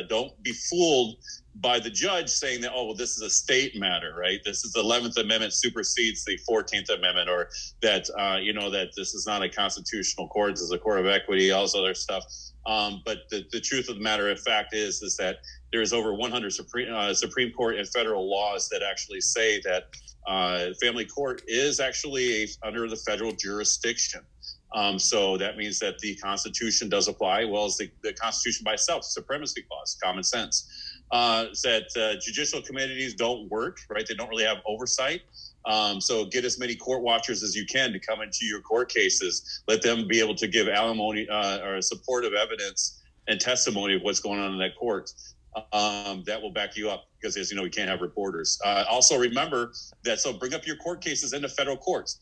don't be fooled by the judge saying that, oh, well, this is a state matter, right? This is the 11th Amendment supersedes the 14th Amendment, or that, that this is not a constitutional court, this is a court of equity, all this other stuff. But the truth of the matter of fact is that there's over 100 Supreme Court and federal laws that actually say that family court is actually under the federal jurisdiction. So that means that the Constitution does apply, well as the Constitution by itself, supremacy clause, common sense. That judicial committees don't work, right? They don't really have oversight. So get as many court watchers as you can to come into your court cases. Let them be able to give alimony or supportive evidence and testimony of what's going on in that court. That will back you up, because, as you know, we can't have reporters. Also, remember that. So bring up your court cases into federal courts.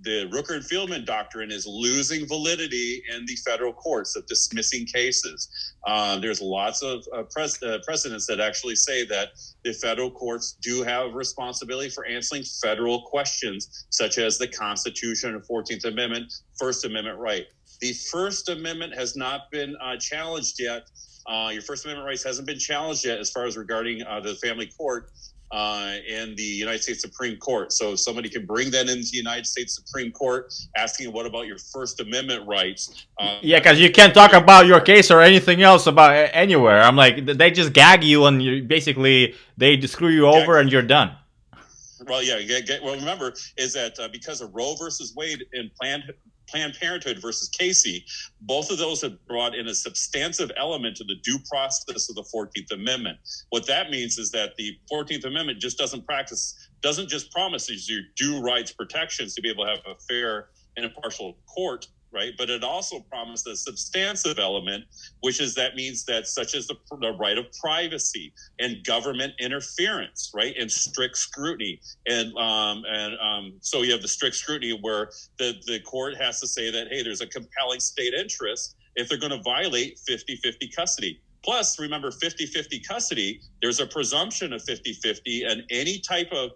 The Rooker and Fieldman doctrine is losing validity in the federal courts of dismissing cases. There's lots of precedents that actually say that the federal courts do have responsibility for answering federal questions, such as the Constitution and 14th Amendment, First Amendment right. The First Amendment has not been challenged yet. Your First Amendment rights hasn't been challenged yet as far as regarding the family court and the United States Supreme Court. So if somebody can bring that into the United States Supreme Court, asking what about your First Amendment rights? Yeah, because you can't talk about your case or anything else about anywhere. I'm like, they just gag you and you basically they screw you over and you're done. Well, yeah. Well, remember is that because of Roe versus Wade and Planned Parenthood versus Casey, both of those have brought in a substantive element to the due process of the 14th Amendment. What that means is that the 14th Amendment just doesn't just promise your due rights protections to be able to have a fair and impartial court, right? But it also promised a substantive element, which is that means that such as the right of privacy and government interference, right? And strict scrutiny. And so you have the strict scrutiny where the court has to say that, hey, there's a compelling state interest if they're going to violate 50-50 custody. Plus, remember, 50-50 custody, there's a presumption of 50-50, and any type of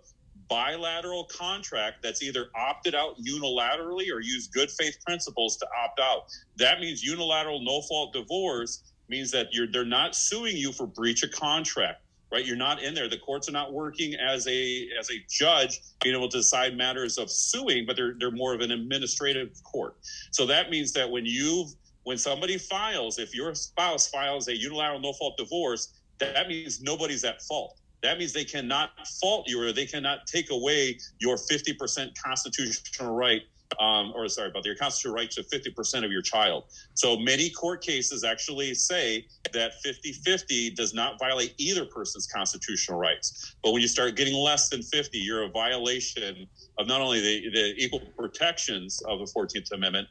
bilateral contract that's either opted out unilaterally or used good faith principles to opt out. That means unilateral no fault divorce means that they're not suing you for breach of contract, right? You're not in there. The courts are not working as a judge being able to decide matters of suing, but they're more of an administrative court. So that means that when somebody files, if your spouse files a unilateral no fault divorce, that means nobody's at fault. That means they cannot fault you or they cannot take away your 50% constitutional right, your constitutional right to 50% of your child. So many court cases actually say that 50-50 does not violate either person's constitutional rights. But when you start getting less than 50, you're a violation of not only the equal protections of the 14th Amendment,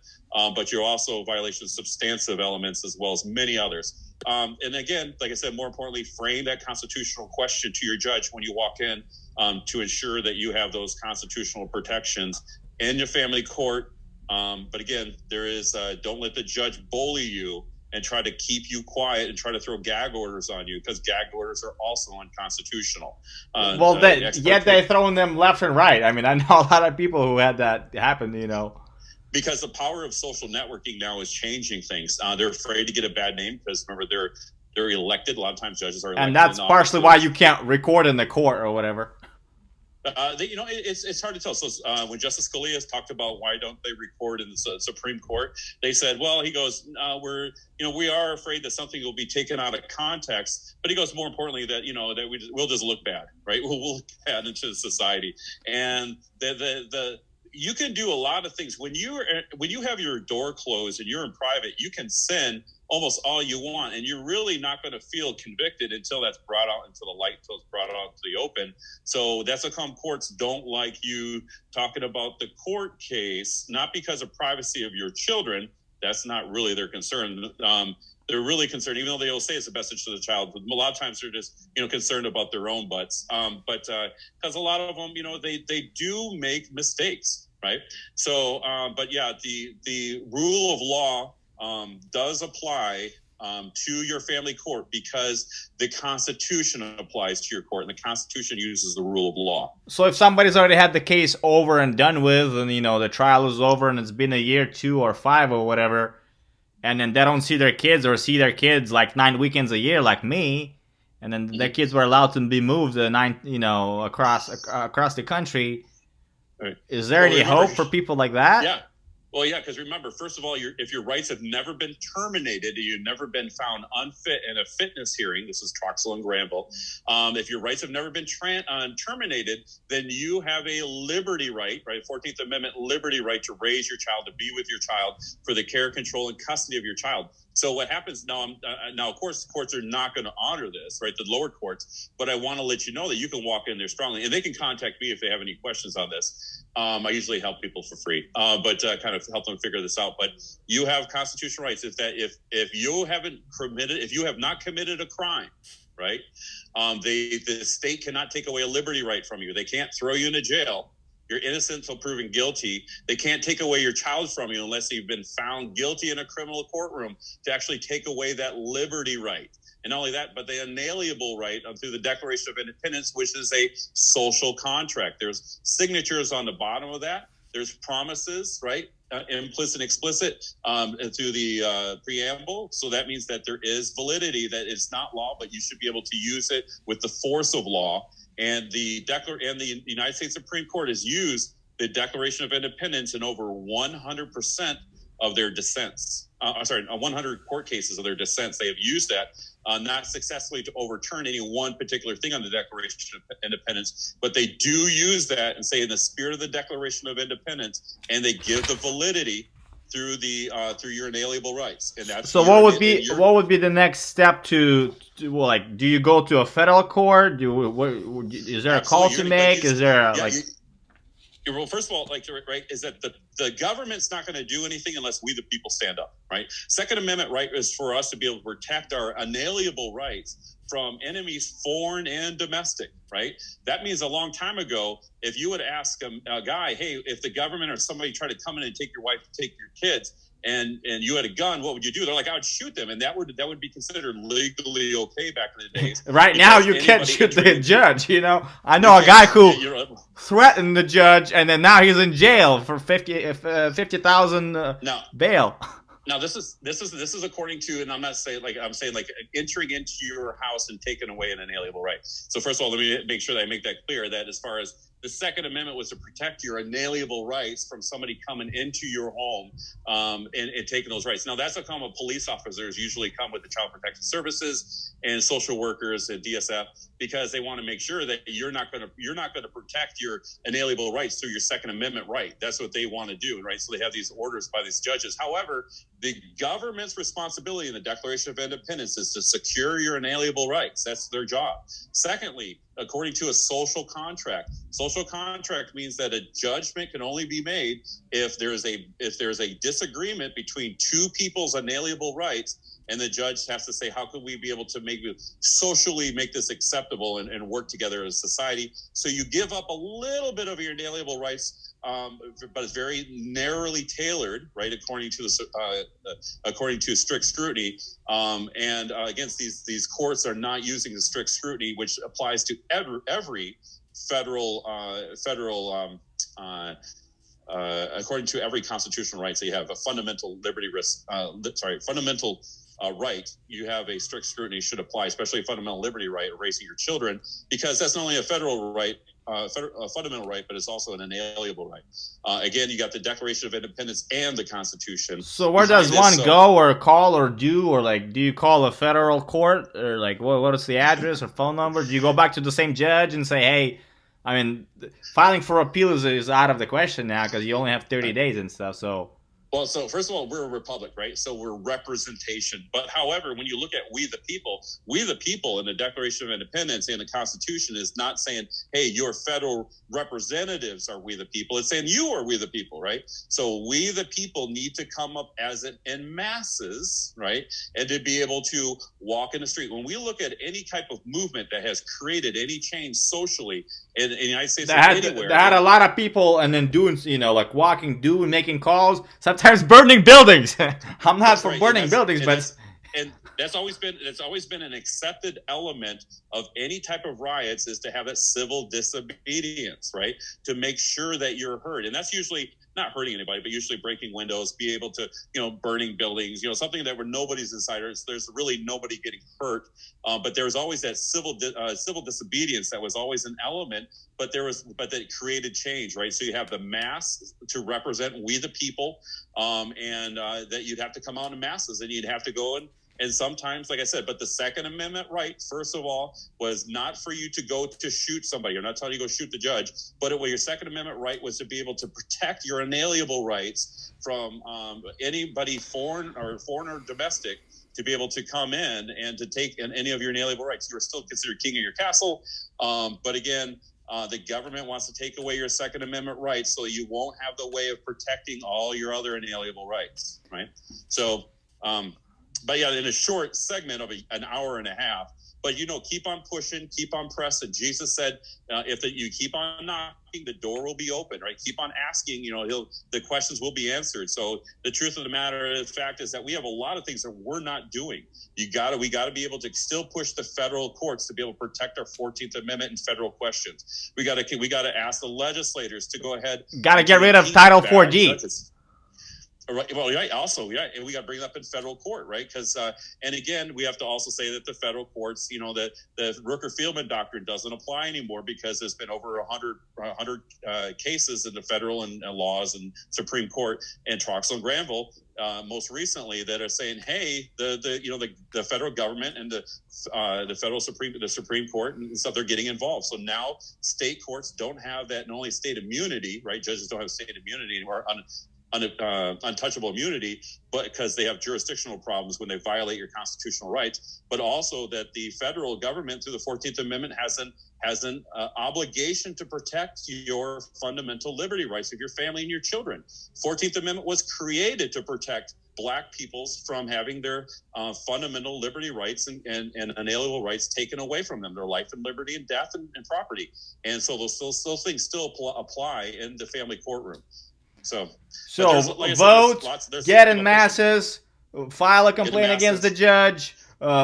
but you're also a violation of substantive elements as well as many others. And again, like I said, more importantly, frame that constitutional question to your judge when you walk in to ensure that you have those constitutional protections in your family court. But again, there is don't let the judge bully you and try to keep you quiet and try to throw gag orders on you, because gag orders are also unconstitutional. Yet they're throwing them left and right. I mean, I know a lot of people who had that happen, Because the power of social networking now is changing things. They're afraid to get a bad name because, remember, they're elected. A lot of times judges are elected. And that's partially why you can't record in the court or whatever. It's hard to tell. So when Justice Scalia has talked about why don't they record in the Supreme Court, they said, well, he goes, we are afraid that something will be taken out of context. But he goes, more importantly, that we'll just look bad, right? We'll look bad into society, and you can do a lot of things when you have your door closed and you're in private. You can sin almost all you want, and you're really not going to feel convicted until that's brought out into the light, until it's brought out into the open. So that's how come courts don't like you talking about the court case, not because of privacy of your children. That's not really their concern. They're really concerned, even though they will say it's the best interest of the child. But a lot of times they're just, concerned about their own butts. But because a lot of them, they do make mistakes, right? So, but yeah, the rule of law does apply to your family court because the Constitution applies to your court, and the Constitution uses the rule of law. So if somebody's already had the case over and done with, and the trial is over, and it's been a year, 2 or 5 or whatever, and then they don't see their kids or see their kids like 9 weekends a year, like me, and then their kids were allowed to be moved across the country. Right. Is there any hope for people like that? Yeah. Well, yeah, because remember, first of all, if your rights have never been terminated, you've never been found unfit in a fitness hearing, this is Troxel and Granville, if your rights have never been terminated, then you have a liberty right, 14th Amendment liberty right to raise your child, to be with your child, for the care, control, and custody of your child. So what happens now, of course, courts are not going to honor this, right, the lower courts, but I want to let you know that you can walk in there strongly, and they can contact me if they have any questions on this. I usually help people for free, but kind of help them figure this out. But you have constitutional rights. If you have not committed a crime, right, the state cannot take away a liberty right from you. They can't throw you into jail. You're innocent until proven guilty. They can't take away your child from you unless you've been found guilty in a criminal courtroom to actually take away that liberty right. And not only that, but the inalienable right through the Declaration of Independence, which is a social contract. There's signatures on the bottom of that. There's promises, right? implicit and explicit through the preamble. So that means that there is validity, that it's not law, but you should be able to use it with the force of law. And the United States Supreme Court has used the Declaration of Independence in over 100% of their dissents. 100 court cases of their dissents. They have used that, not successfully to overturn any one particular thing on the Declaration of Independence, but they do use that and say in the spirit of the Declaration of Independence, and they give the validity through your inalienable rights. And that's so. What would be the next step to like? Do you go to a federal court? Is there a call to make? Is there well, first of all, right, is that the government's not going to do anything unless we, the people, stand up, right? Second Amendment right is for us to be able to protect our inalienable rights from enemies, foreign and domestic, right? That means a long time ago, if you would ask a guy, hey, if the government or somebody tried to come in and take your wife, take your kids, and you had a gun, what would you do? They're like, I would shoot them, and that would be considered legally okay back in the days. Right now, you can't shoot the judge. You know, I know a guy who threatened the judge, and then now he's in jail for 50,000 bail. Now this is according to, and I'm saying entering into your house and taking away an inalienable right. So first of all, let me make sure that I make that clear, that as far as the Second Amendment was to protect your inalienable rights from somebody coming into your home and taking those rights. Now that's how come police officers usually come with the Child Protective Services and social workers and DSF, because they want to make sure that you're not going to protect your inalienable rights through your Second Amendment right. That's what they want to do, right? So they have these orders by these judges. However, the government's responsibility in the Declaration of Independence is to secure your inalienable rights. That's their job. Secondly, according to a social contract. Social contract means that a judgment can only be made if there's a disagreement between two people's inalienable rights, and the judge has to say, how can we be able to socially make this acceptable and work together as a society? So you give up a little bit of your inalienable rights, but it's very narrowly tailored, right, according to strict scrutiny. Against these courts are not using the strict scrutiny, which applies to every federal according to every constitutional right. So you have a fundamental right. You have a strict scrutiny should apply, especially a fundamental liberty right of raising your children, because that's not only a federal right, a fundamental right, but it's also an inalienable right. Again, you got the Declaration of Independence and the Constitution. So where does one go or call or do, or do you call a federal court, or what is the address or phone number? Do you go back to the same judge and say, hey, I mean, filing for appeal is out of the question now because you only have 30 days and stuff, so... Well, so first of all, we're a republic, right? So we're representation. But however, when you look at we the people in the Declaration of Independence and the Constitution is not saying, hey, your federal representatives are we the people. It's saying you are we the people, right? So we the people need to come up as in masses, right? And to be able to walk in the street. When we look at any type of movement that has created any change socially in the United States or anywhere. They had a lot of people and then doing, walking, making calls, sometimes burning buildings. I'm not for burning buildings, but... And that's always been an accepted element of any type of riots, is to have that civil disobedience, right? To make sure that you're heard. And that's usually not hurting anybody, but usually breaking windows, be able to, burning buildings, something that where nobody's inside, or there's really nobody getting hurt. But there was always that civil disobedience that was always an element, but that created change, right? So you have the mass to represent we the people, and that you'd have to come out in masses, and you'd have to go and sometimes, like I said, but the Second Amendment right, first of all, was not for you to go to shoot somebody. I'm not telling you to go shoot the judge, but your Second Amendment right was to be able to protect your inalienable rights from anybody foreign or domestic, to be able to come in and to take any of your inalienable rights. You are still considered king of your castle, but again, the government wants to take away your Second Amendment rights, so you won't have the way of protecting all your other inalienable rights, right? So, but yeah, in a short segment of an hour and a half, but keep on pushing, keep on pressing. Jesus said, if you keep on knocking, the door will be open, right? Keep on asking, the questions will be answered. So the truth of the matter is, fact is that we have a lot of things that we're not doing. We got to be able to still push the federal courts to be able to protect our 14th Amendment and federal questions. We got to ask the legislators to go ahead. Got to get rid of Title 4G. Right. Well, yeah. Also, yeah, and we got to bring it up in federal court, right? Because, and again, we have to also say that the federal courts, the Rooker-Feldman doctrine doesn't apply anymore because there's been over 100 cases in the federal and laws and Supreme Court and Troxel and Granville, most recently, that are saying, hey, the federal government and the Supreme Court and stuff, they're getting involved. So now state courts don't have that, not only state immunity, right? Judges don't have state immunity anymore, untouchable immunity, but because they have jurisdictional problems when they violate your constitutional rights, but also that the federal government through the 14th Amendment has an obligation to protect your fundamental liberty rights of your family and your children. 14th Amendment was created to protect Black peoples from having their fundamental liberty rights and inalienable rights taken away from them, their life and liberty and death and property. And so those things still apply in the family courtroom. So vote, get in masses, file a complaint against the judge,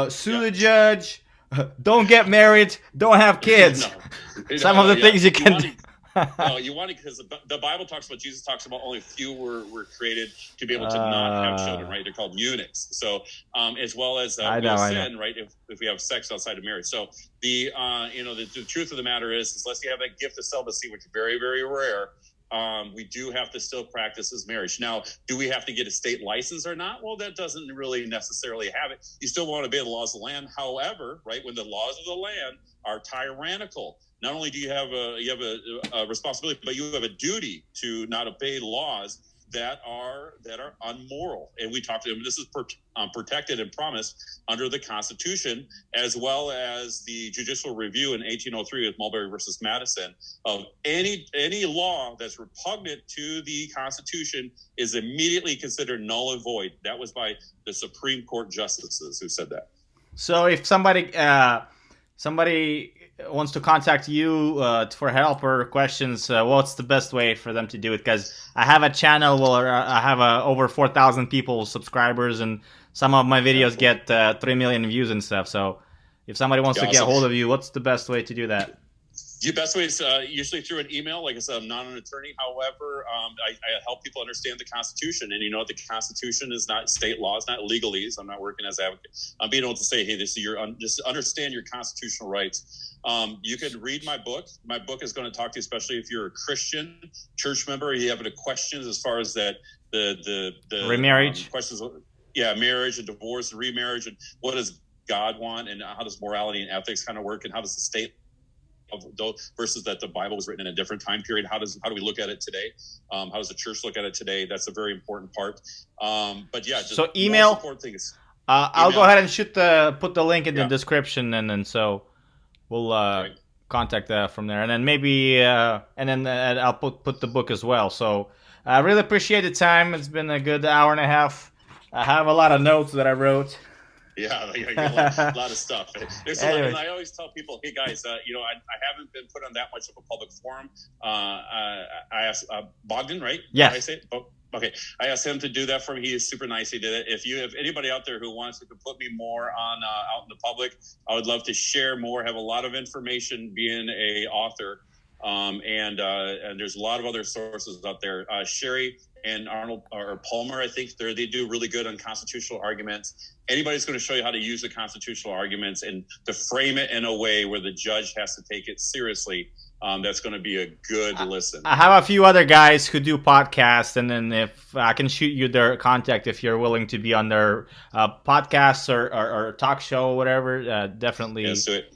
sue the judge, don't get married, don't have kids. Some of the things you can do. You want it because the Bible talks about, Jesus talks about only few were created to be able to not have children, right? They're called eunuchs. So as well as sin, right? If we have sex outside of marriage. So the truth of the matter is unless you have that gift of celibacy, which is very, very rare, we do have to still practice as marriage. Now, do we have to get a state license or not? Well, that doesn't really necessarily have it. You still want to obey the laws of the land. However, right, when the laws of the land are tyrannical, not only do you have a responsibility, but you have a duty to not obey laws that are unmoral. And we talked to them. This is protected and promised under the Constitution, as well as the judicial review in 1803 with Mulberry versus Madison of any law that's repugnant to the Constitution is immediately considered null and void. That was by the Supreme Court justices who said that. So if somebody wants to contact you for help or questions, what's the best way for them to do it? Because I have a channel where I have over 4,000 people, subscribers, and some of my videos get 3 million views and stuff. So if somebody wants to get hold of you, what's the best way to do that? The best way is usually through an email. Like I said, I'm not an attorney. However, I help people understand the Constitution. And the Constitution is not state law. It's not legalese. I'm not working as an advocate. I'm being able to say, hey, this is just understand your constitutional rights. You can read my book. My book is going to talk to you, especially if you're a Christian church member. You have any questions as far as that the remarriage questions? Yeah, marriage and divorce and remarriage, and what does God want, and how does morality and ethics kind of work, and how does the state versus that the Bible was written in a different time period. How do we look at it today? How does the church look at it today? That's a very important part. But yeah, just so email. Things. I'll go ahead and put the link in the description, and then so we'll contact from there, and then maybe I'll put the book as well. So I really appreciate the time. It's been a good hour and a half. I have a lot of notes that I wrote. Yeah, a lot of stuff. There's a lot, and I always tell people, hey guys, I haven't been put on that much of a public forum. I asked Bogdan, right? Yeah. I say, okay. I asked him to do that for me. He is super nice. He did it. If you have anybody out there who wants to put me more on out in the public, I would love to share more. Have a lot of information being a author, and there's a lot of other sources out there. Sherry and Arnold or Palmer, I think they do really good on constitutional arguments. Anybody's going to show you how to use the constitutional arguments and to frame it in a way where the judge has to take it seriously. That's going to be a good listen. I have a few other guys who do podcasts, and then if I can shoot you their contact if you're willing to be on their podcasts or talk show or whatever, definitely. Yeah, let's do it.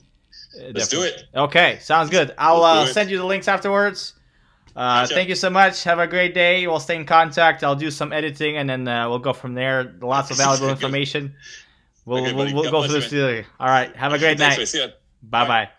Let's do it. Okay, sounds good. I'll send you the links afterwards. Gotcha. Thank you so much. Have a great day. We'll stay in contact. I'll do some editing, and then we'll go from there. Lots of valuable information. We'll go through this together. All right. Have a great night. See ya. Bye-bye.